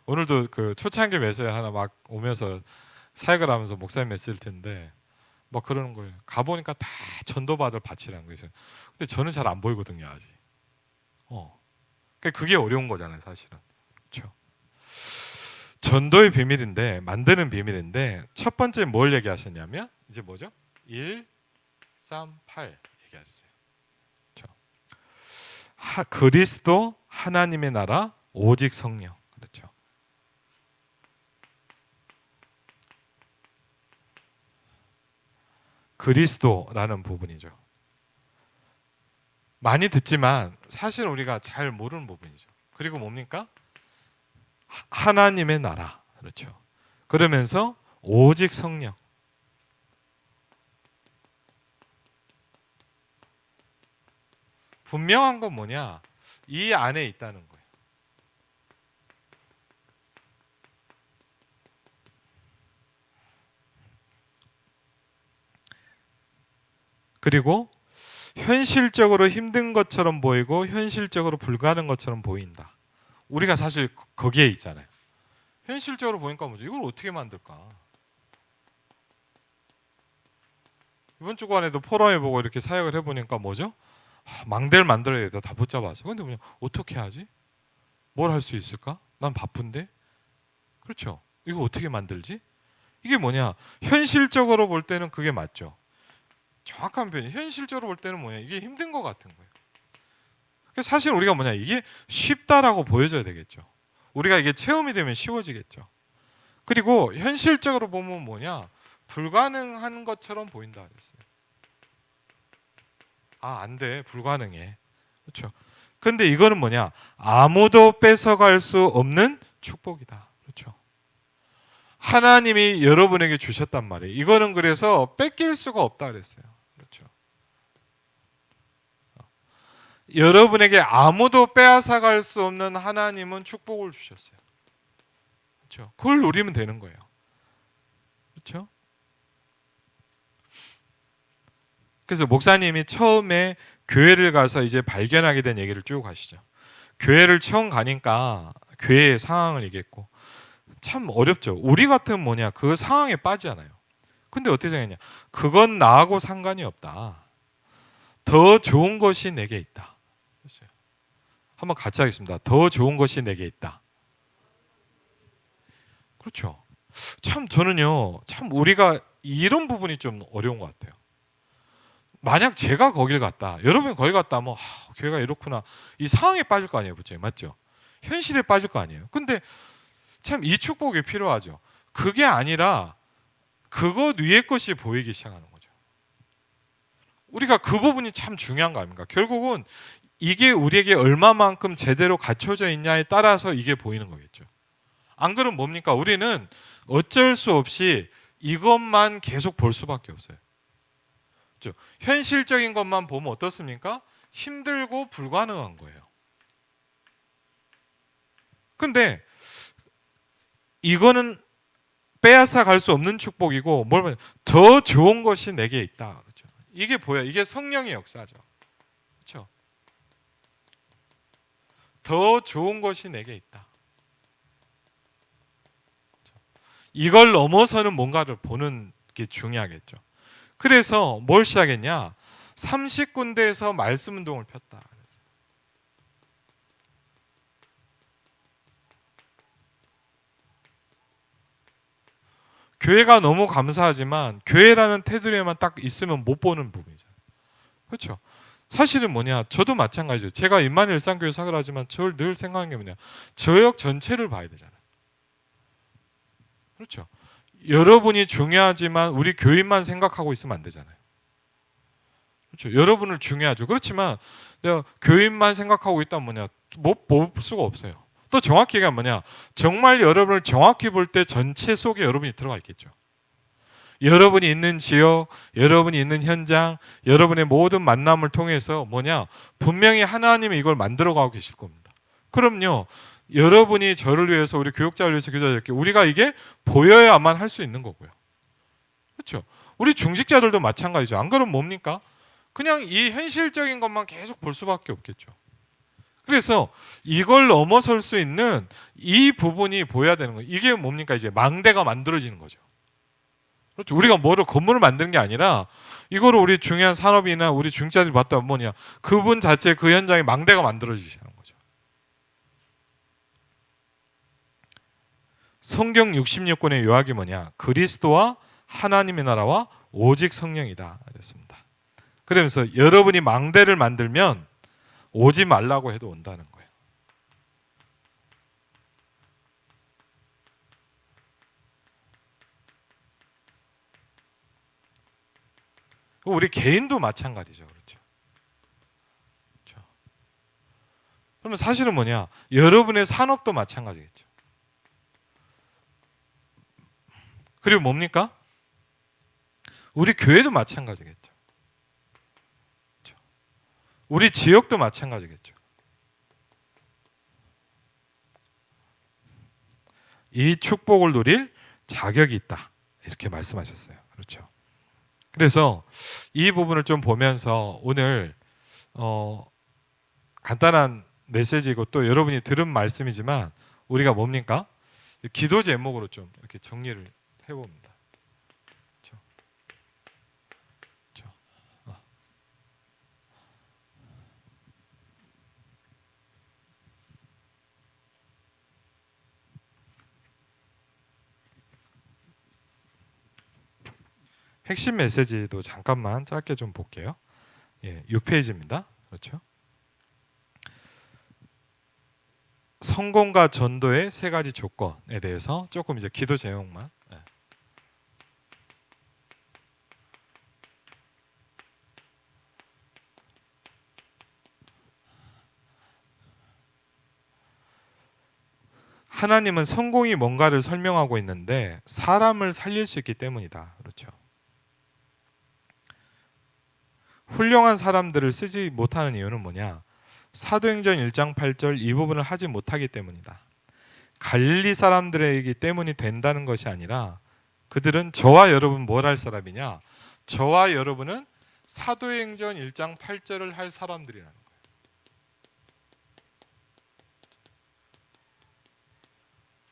오늘도 그 초창기 메시지 하나 막 오면서 사역을 하면서 목사님 메시지를 듣는데 막 그러는 거예요. 가보니까 다 전도받을 밭이라는 거예요. 근데 저는 잘 안 보이거든요, 아직. 그러니까 그게 어려운 거잖아요, 사실은. 그렇죠? 전도의 비밀인데, 만드는 비밀인데, 첫 번째 뭘 얘기하셨냐면 이제 뭐죠? 1, 3, 8 얘기하셨어요. 그렇죠? 그리스도, 하나님의 나라, 오직 성령. 그렇죠? 그리스도라는 부분이죠. 많이 듣지만 사실 우리가 잘 모르는 부분이죠. 그리고 뭡니까? 하나님의 나라. 그렇죠. 그러면서 오직 성령. 분명한 건 뭐냐? 이 안에 있다는 거예요. 그리고 현실적으로 힘든 것처럼 보이고 현실적으로 불가능한 것처럼 보인다. 우리가 사실 거기에 있잖아요. 현실적으로 보니까 뭐죠? 이걸 어떻게 만들까? 이번 주간에도 포럼해보고 이렇게 사역을 해보니까 뭐죠? 망대를 만들어야 돼. 다 붙잡았어. 근데 뭐냐? 어떻게 하지? 뭘 할 수 있을까? 난 바쁜데? 그렇죠? 이거 어떻게 만들지? 이게 뭐냐? 현실적으로 볼 때는 그게 맞죠. 정확한 표현이 현실적으로 볼 때는 뭐냐? 이게 힘든 것 같은 거예요. 사실 우리가 뭐냐? 이게 쉽다라고 보여줘야 되겠죠. 우리가 이게 체험이 되면 쉬워지겠죠. 그리고 현실적으로 보면 뭐냐? 불가능한 것처럼 보인다 그랬어요. 안 돼. 불가능해. 그렇죠. 근데 이거는 뭐냐? 아무도 뺏어갈 수 없는 축복이다. 그렇죠. 하나님이 여러분에게 주셨단 말이에요. 이거는 그래서 뺏길 수가 없다 그랬어요. 그렇죠. 여러분에게 아무도 빼앗아갈 수 없는 하나님은 축복을 주셨어요. 그렇죠. 그걸 누리면 되는 거예요. 그렇죠. 그래서 목사님이 처음에 교회를 가서 이제 발견하게 된 얘기를 쭉 하시죠. 교회를 처음 가니까 교회의 상황을 얘기했고 참 어렵죠. 우리 같으면 뭐냐? 그 상황에 빠지잖아요. 근데 어떻게 생각했냐? 그건 나하고 상관이 없다. 더 좋은 것이 내게 있다. 한번 같이 하겠습니다. 더 좋은 것이 내게 있다. 그렇죠. 참 저는요, 참 우리가 이런 부분이 좀 어려운 것 같아요. 만약 제가 거길 갔다, 여러분이 거길 갔다 하면 교회가 이렇구나, 이 상황에 빠질 거 아니에요, 맞죠? 현실에 빠질 거 아니에요. 근데 참 이 축복이 필요하죠. 그게 아니라 그것 위의 것이 보이기 시작하는 거죠. 우리가 그 부분이 참 중요한 거 아닙니까? 결국은 이게 우리에게 얼마만큼 제대로 갖춰져 있냐에 따라서 이게 보이는 거겠죠. 안 그러면 뭡니까? 우리는 어쩔 수 없이 이것만 계속 볼 수밖에 없어요. 그렇죠? 현실적인 것만 보면 어떻습니까? 힘들고 불가능한 거예요. 근데 이거는 빼앗아 갈 수 없는 축복이고 더 좋은 것이 내게 있다. 그렇죠? 이게 보여. 이게 성령의 역사죠. 그렇죠? 더 좋은 것이 내게 있다. 이걸 넘어서는 뭔가를 보는 게 중요하겠죠. 그래서 뭘 시작했냐? 30군데에서 말씀 운동을 폈다. 교회가 너무 감사하지만 교회라는 테두리에만 딱 있으면 못 보는 부분이죠. 그렇죠? 사실은 뭐냐, 저도 마찬가지죠. 제가 임마누엘 일상교회 사역을 하지만 저를 늘 생각하는 게 뭐냐, 저역 전체를 봐야 되잖아요. 그렇죠. 여러분이 중요하지만 우리 교인만 생각하고 있으면 안 되잖아요. 그렇죠. 여러분을 중요하죠. 그렇지만 내가 교인만 생각하고 있다면 뭐냐, 볼 수가 없어요. 또 정확히 얘기하면 뭐냐, 정말 여러분을 정확히 볼 때 전체 속에 여러분이 들어가 있겠죠. 여러분이 있는 지역, 여러분이 있는 현장, 여러분의 모든 만남을 통해서 뭐냐, 분명히 하나님이 이걸 만들어가고 계실 겁니다. 그럼요, 여러분이 저를 위해서, 우리 교육자를 위해서 기도하셨기에 우리가 이게 보여야만 할 수 있는 거고요. 그렇죠. 우리 중직자들도 마찬가지죠. 안 그러면 뭡니까? 그냥 이 현실적인 것만 계속 볼 수밖에 없겠죠. 그래서 이걸 넘어설 수 있는 이 부분이 보여야 되는 거예요. 이게 뭡니까? 이제 망대가 만들어지는 거죠. 그렇죠. 우리가 건물을 만드는 게 아니라 이거를 우리 중요한 산업이나 우리 중직자들이 봤다 뭐냐, 그분 자체 그 현장에 망대가 만들어지시는 거죠. 성경 66권의 요약이 뭐냐, 그리스도와 하나님의 나라와 오직 성령이다 그랬습니다. 그러면서 여러분이 망대를 만들면 오지 말라고 해도 온다는 거예요. 우리 개인도 마찬가지죠. 그렇죠. 그렇죠. 그러면 사실은 뭐냐, 여러분의 산업도 마찬가지겠죠. 그리고 뭡니까? 우리 교회도 마찬가지겠죠. 그렇죠. 우리 지역도 마찬가지겠죠. 이 축복을 누릴 자격이 있다, 이렇게 말씀하셨어요. 그렇죠. 그래서 이 부분을 좀 보면서 오늘 간단한 메시지고 또 여러분이 들은 말씀이지만 우리가 뭡니까? 기도 제목으로 좀 이렇게 정리를 해봅니다. 그렇죠? 그렇죠? 핵심 메시지도 잠깐만 짧게 좀 볼게요. 예, 6페이지입니다. 그렇죠? 성공과 전도의 세 가지 조건에 대해서 조금 이제 기도 제목만. 예. 하나님은 성공이 뭔가를 설명하고 있는데 사람을 살릴 수 있기 때문이다. 그렇죠? 훌륭한 사람들을 쓰지 못하는 이유는 뭐냐? 사도행전 1장 8절 이 부분을 하지 못하기 때문이다. 갈릴리 사람들이기 때문이 된다는 것이 아니라 그들은 저와 여러분 뭘 할 사람이냐? 저와 여러분은 사도행전 1장 8절을 할 사람들이라는 거예요.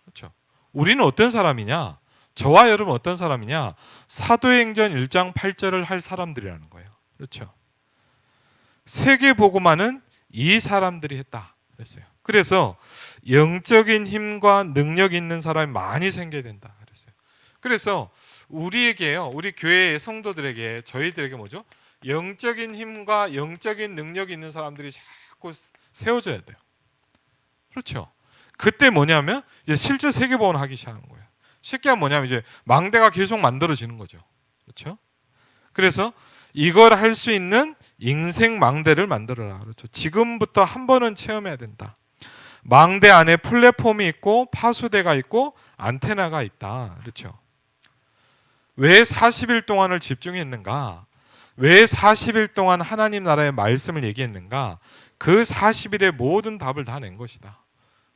그렇죠? 우리는 어떤 사람이냐? 저와 여러분 어떤 사람이냐? 사도행전 1장 8절을 할 사람들이라는 거예요. 그렇죠? 세계 복음화는 이 사람들이 했다 그랬어요. 그래서 영적인 힘과 능력 있는 사람이 많이 생겨야 된다 그랬어요. 그래서 우리에게요, 우리 교회의 성도들에게, 저희들에게 뭐죠? 영적인 힘과 영적인 능력이 있는 사람들이 자꾸 세워져야 돼요. 그렇죠? 그때 뭐냐면 이제 실제 세계 복음을 하기 시작하는 거예요. 쉽게 하면 뭐냐면 이제 망대가 계속 만들어지는 거죠. 그렇죠? 그래서 이걸 할 수 있는 인생 망대를 만들어라. 그렇죠. 지금부터 한 번은 체험해야 된다. 망대 안에 플랫폼이 있고 파수대가 있고 안테나가 있다. 그렇죠. 왜 40일 동안을 집중했는가? 왜 40일 동안 하나님 나라의 말씀을 얘기했는가? 그 40일의 모든 답을 다 낸 것이다.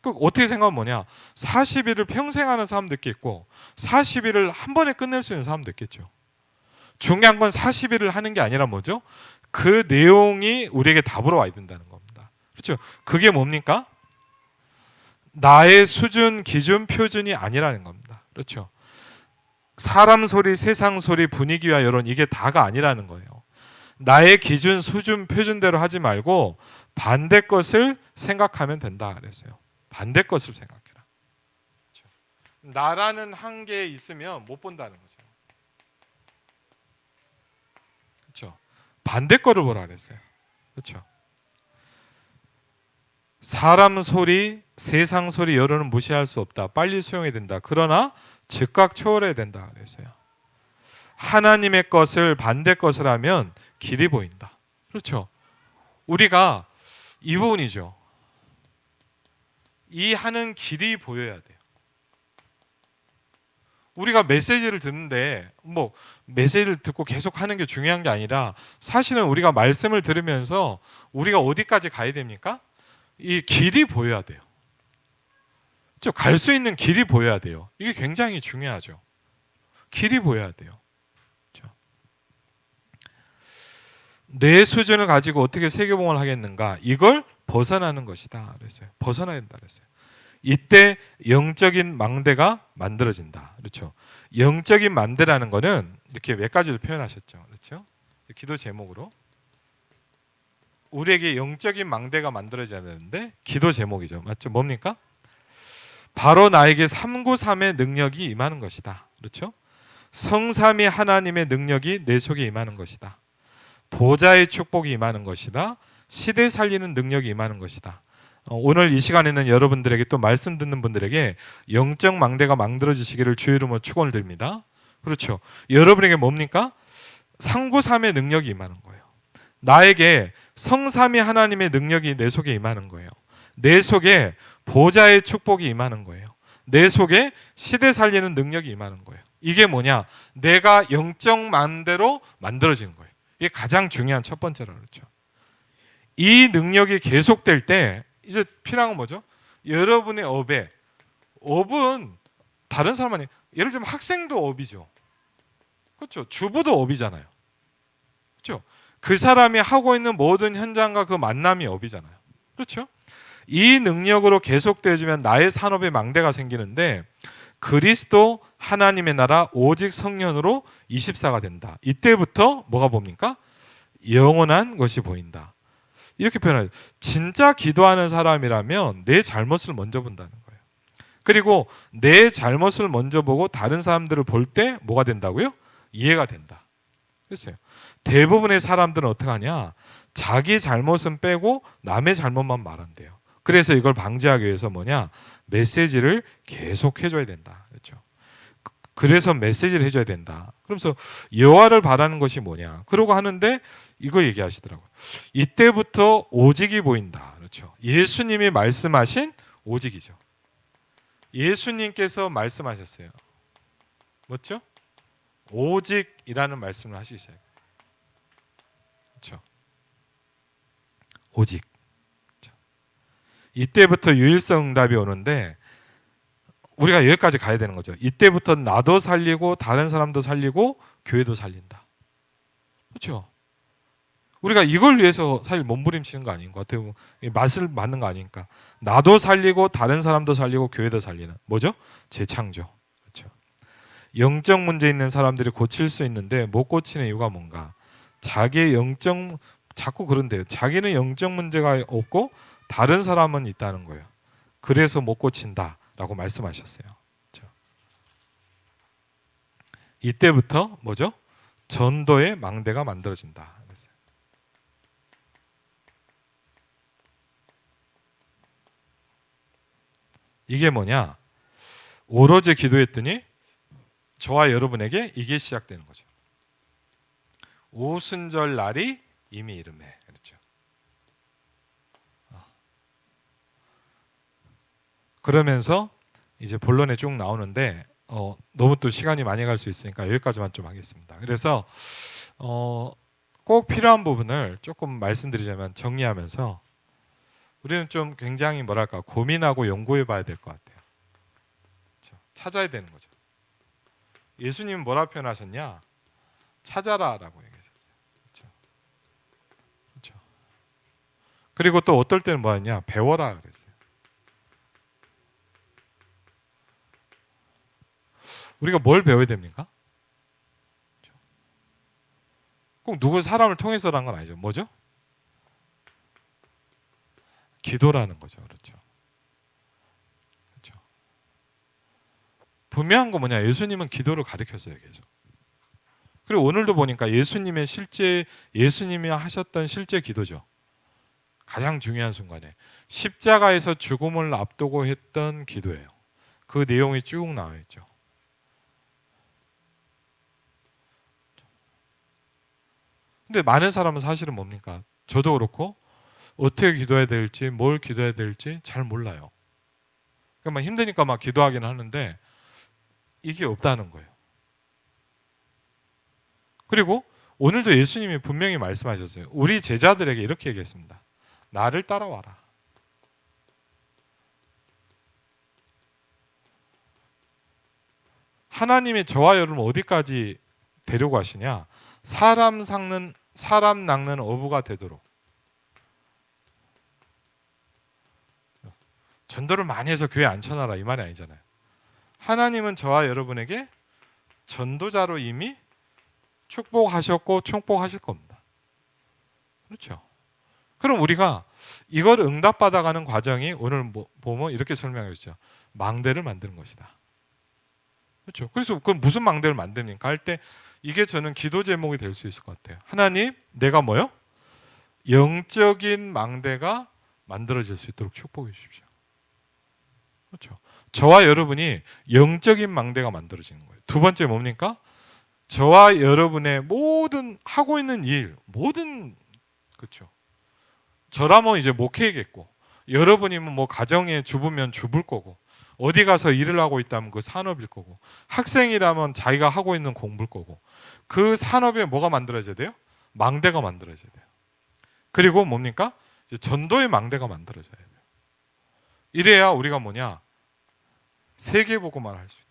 그 어떻게 생각하면 뭐냐? 40일을 평생 하는 사람도 있겠고 40일을 한 번에 끝낼 수 있는 사람도 있겠죠. 중요한 건 40일을 하는 게 아니라 뭐죠? 그 내용이 우리에게 답으로 와야 된다는 겁니다. 그렇죠? 그게 뭡니까? 나의 수준, 기준, 표준이 아니라는 겁니다. 그렇죠? 사람 소리, 세상 소리, 분위기와 여론 이게 다가 아니라는 거예요. 나의 기준, 수준, 표준대로 하지 말고 반대 것을 생각하면 된다 그랬어요. 반대 것을 생각해라. 그렇죠? 나라는 한계에 있으면 못 본다는 거죠. 그렇죠? 반대 거를 보라 그랬어요. 그렇죠? 사람 소리, 세상 소리 여론은 무시할 수 없다. 빨리 수용해야 된다. 그러나 즉각 초월해야 된다 그랬어요. 하나님의 것을 반대 것을 하면 길이 보인다. 그렇죠? 우리가 이 부분이죠. 이 하는 길이 보여야 돼요. 우리가 메시지를 듣는데 뭐 메시지를 듣고 계속 하는 게 중요한 게 아니라 사실은 우리가 말씀을 들으면서 우리가 어디까지 가야 됩니까? 이 길이 보여야 돼요. 갈 수 있는 길이 보여야 돼요. 이게 굉장히 중요하죠. 길이 보여야 돼요. 그렇죠? 내 수준을 가지고 어떻게 세계봉을 하겠는가? 이걸 벗어나는 것이다 그랬어요. 벗어나야 된다 그랬어요. 이때 영적인 망대가 만들어진다. 그렇죠? 영적인 망대라는 거는 이렇게 몇 가지로 표현하셨죠. 그렇죠? 기도 제목으로 우리에게 영적인 망대가 만들어져야 되는데 기도 제목이죠. 맞죠? 뭡니까? 바로 나에게 393의 능력이 임하는 것이다. 그렇죠? 성삼위 하나님의 능력이 내 속에 임하는 것이다. 보좌의 축복이 임하는 것이다. 시대 살리는 능력이 임하는 것이다. 오늘 이 시간에는 여러분들에게 또 말씀 듣는 분들에게 영적 망대가 만들어지시기를 주의 이름으로 축원을 드립니다. 그렇죠? 여러분에게 뭡니까? 393의 능력이 임하는 거예요. 나에게 성삼위 하나님의 능력이 내 속에 임하는 거예요. 내 속에 보좌의 축복이 임하는 거예요. 내 속에 시대 살리는 능력이 임하는 거예요. 이게 뭐냐? 내가 영적 망대로 만들어지는 거예요. 이게 가장 중요한 첫 번째로 그렇죠. 이 능력이 계속될 때 이제 필요한 건 뭐죠? 여러분의 업은 다른 사람 아니 예를 들면 학생도 업이죠. 그렇죠? 주부도 업이잖아요. 그렇죠? 그 사람이 하고 있는 모든 현장과 그 만남이 업이잖아요. 그렇죠? 이 능력으로 계속되어지면 나의 산업에 망대가 생기는데 그리스도 하나님의 나라 오직 성령으로 24가 된다. 이때부터 뭐가 봅니까? 영원한 것이 보인다. 이렇게 표현해요. 진짜 기도하는 사람이라면 내 잘못을 먼저 본다는 거예요. 그리고 내 잘못을 먼저 보고 다른 사람들을 볼 때 뭐가 된다고요? 이해가 된다. 그랬어요. 대부분의 사람들은 어떻게 하냐? 자기 잘못은 빼고 남의 잘못만 말한대요. 그래서 이걸 방지하기 위해서 뭐냐? 메시지를 계속 해줘야 된다. 그렇죠? 그래서 메시지를 해줘야 된다. 그러면서 여호와를 바라는 것이 뭐냐? 그러고 하는데 이거 얘기하시더라고요. 이때부터 오직이 보인다. 그렇죠? 예수님이 말씀하신 오직이죠. 예수님께서 말씀하셨어요. 뭐죠? 오직이라는 말씀을 하시세요. 그렇죠? 오직. 그렇죠? 이때부터 유일성 응답이 오는데 우리가 여기까지 가야 되는 거죠. 이때부터 나도 살리고 다른 사람도 살리고 교회도 살린다. 그렇죠? 우리가 이걸 위해서 사실 몸부림치는 거 아닌 것 같아요. 맛을 맞는 거 아니니까. 나도 살리고 다른 사람도 살리고 교회도 살리는 뭐죠? 재창조. 그렇죠? 영적 문제 있는 사람들이 고칠 수 있는데 못 고치는 이유가 뭔가? 자기의 영적 자꾸 그런데요. 자기는 영적 문제가 없고 다른 사람은 있다는 거예요. 그래서 못 고친다라고 말씀하셨어요. 그렇죠? 이때부터 뭐죠? 전도의 망대가 만들어진다. 이게 뭐냐? 오로지 기도했더니 저와 여러분에게 이게 시작되는 거죠. 오순절 날이 이미 이르매. 그렇죠? 그러면서 이제 본론에 쭉 나오는데 너무 또 시간이 많이 갈 수 있으니까 여기까지만 좀 하겠습니다. 그래서 꼭 필요한 부분을 조금 말씀드리자면 정리하면서 우리는 좀 굉장히 뭐랄까 고민하고 연구해 봐야 될 것 같아요. 그렇죠? 찾아야 되는 거죠. 예수님은 뭐라 표현하셨냐? 찾아라라고 얘기하셨어요. 그렇죠? 그렇죠? 그리고 또 어떨 때는 뭐였냐? 배워라 그랬어요. 우리가 뭘 배워야 됩니까? 그렇죠? 꼭 누구 사람을 통해서라는 건 아니죠. 뭐죠? 기도라는 거죠. 그렇죠? 그렇죠? 분명한 거 뭐냐? 예수님은 기도를 가르쳤어요, 계속. 그리고 오늘도 보니까 예수님이 하셨던 실제 기도죠. 가장 중요한 순간에 십자가에서 죽음을 앞두고 했던 기도예요. 그 내용이 쭉 나와 있죠. 근데 많은 사람은 사실은 뭡니까? 저도 그렇고 어떻게 기도해야 될지, 뭘 기도해야 될지 잘 몰라요. 그러니까 막 힘드니까 막 기도하기는 하는데 이게 없다는 거예요. 그리고 오늘도 예수님이 분명히 말씀하셨어요. 우리 제자들에게 이렇게 얘기했습니다. 나를 따라와라. 하나님이 저와 여러분 어디까지 데려고 하시냐? 사람 낚는 어부가 되도록. 전도를 많이 해서 교회 안 쳐놔라 이 말이 아니잖아요. 하나님은 저와 여러분에게 전도자로 이미 축복하셨고 축복하실 겁니다. 그렇죠? 그럼 우리가 이걸 응답받아가는 과정이 오늘 보면 이렇게 설명해 주죠. 망대를 만드는 것이다. 그렇죠? 그래서 그 무슨 망대를 만듭니까? 할 때 이게 저는 기도 제목이 될 수 있을 것 같아요. 하나님, 내가 뭐요? 영적인 망대가 만들어질 수 있도록 축복해 주십시오. 그렇죠? 저와 여러분이 영적인 망대가 만들어지는 거예요. 두 번째 뭡니까? 저와 여러분의 모든 하고 있는 일, 모든 그렇죠. 저라면 이제 목회겠고, 여러분이면 뭐 가정의 주부면 주부일 거고, 어디 가서 일을 하고 있다면 그 산업일 거고, 학생이라면 자기가 하고 있는 공부일 거고, 그 산업에 뭐가 만들어져야 돼요? 망대가 만들어져야 돼요. 그리고 뭡니까? 이제 전도의 망대가 만들어져야 돼요. 이래야 우리가 뭐냐? 세계 보고만 할 수 있다.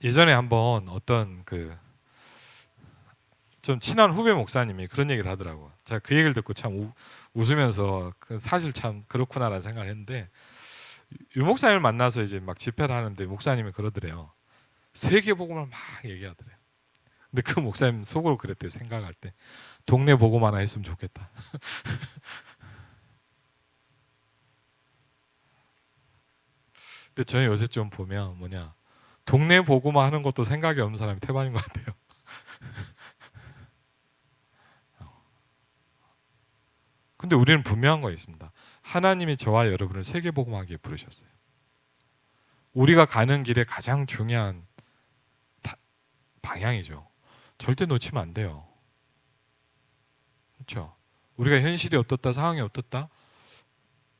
예전에 한번 어떤 좀 친한 후배 목사님이 그런 얘기를 하더라고. 제가 그 얘기를 듣고 참 웃으면서 사실 참 그렇구나라는 생각을 했는데, 유 목사님을 만나서 이제 막 집회를 하는데 목사님이 그러더래요. 세계 복음을 막 얘기하더래요. 근데 그 목사님 속으로 그랬대요. 생각할 때 동네 복음 하나 했으면 좋겠다. 근데 저는 요새 좀 보면 뭐냐, 동네 복음화 하는 것도 생각이 없는 사람이 태반인 것 같아요. 근데 우리는 분명한 거 있습니다. 하나님이 저와 여러분을 세계 복음화하기에 부르셨어요. 우리가 가는 길에 가장 중요한 방향이죠. 절대 놓치면 안 돼요. 그렇죠? 우리가 현실이 어떻다, 상황이 어떻다,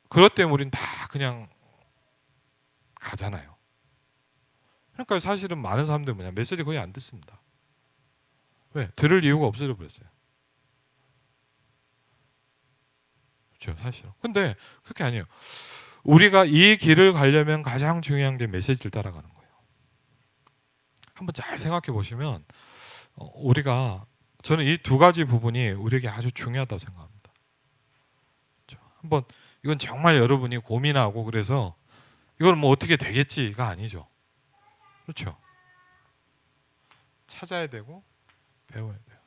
그것 때문에 우리는 다 그냥 가잖아요. 그러니까 사실은 많은 사람들 뭐냐, 메시지 거의 안 듣습니다. 왜? 들을 이유가 없어져 버렸어요. 그렇죠, 사실은. 근데 그렇게 아니에요. 우리가 이 길을 가려면 가장 중요한 게 메시지를 따라가는 거예요. 한번 잘 생각해 보시면 우리가, 저는 이 두 가지 부분이 우리에게 아주 중요하다고 생각합니다. 그렇죠? 한번 이건 정말 여러분이 고민하고 그래서 이건 뭐 어떻게 되겠지가 아니죠. 그렇죠? 찾아야 되고 배워야 돼요.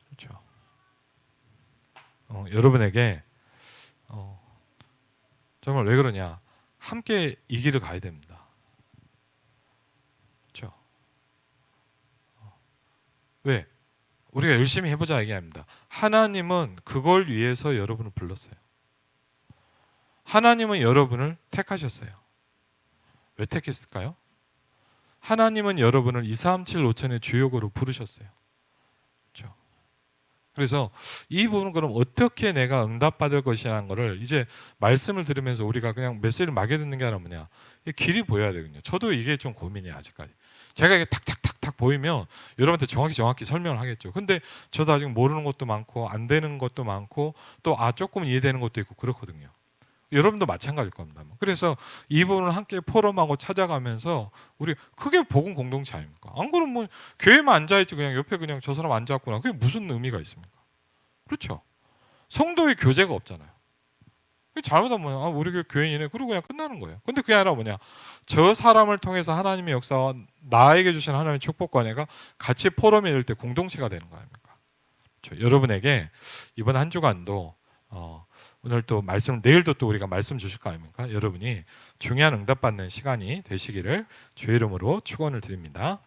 그렇죠? 여러분에게 정말 왜 그러냐, 함께 이 길을 가야 됩니다. 그렇죠? 왜? 우리가 열심히 해보자 얘기합니다. 하나님은 그걸 위해서 여러분을 불렀어요. 하나님은 여러분을 택하셨어요. 왜 택했을까요? 하나님은 여러분을 237 5천의 주역으로 부르셨어요. 그렇죠? 그래서 이 부분은 그럼 어떻게 내가 응답받을 것이라는 거를 이제 말씀을 들으면서 우리가 그냥 메시지를 막여 듣는 게 아니라 뭐냐, 이 길이 보여야 되거든요. 저도 이게 좀 고민이에요, 아직까지. 제가 이게 탁탁탁탁 보이면 여러분한테 정확히 설명을 하겠죠. 근데 저도 아직 모르는 것도 많고 안 되는 것도 많고 또 조금 이해되는 것도 있고 그렇거든요. 여러분도 마찬가지일 겁니다. 그래서 이 부분을 함께 포럼하고 찾아가면서 우리 크게 복음 공동체 아닙니까? 안 그러면 뭐 교회만 앉아있지 그냥 옆에 그냥 저 사람 앉았구나, 그게 무슨 의미가 있습니까? 그렇죠? 성도의 교제가 없잖아요. 잘못하면 우리 교인이네 그러고 그냥 끝나는 거예요. 근데 그게 아니라 뭐냐, 저 사람을 통해서 하나님의 역사와 나에게 주신 하나님의 축복과 은혜가 같이 포럼이 될 때 공동체가 되는 거 아닙니까? 그렇죠? 여러분에게 이번 한 주간도 오늘 또 말씀, 내일도 또 우리가 말씀 주실 거 아닙니까? 여러분이 중요한 응답받는 시간이 되시기를 주의 이름으로 축원을 드립니다.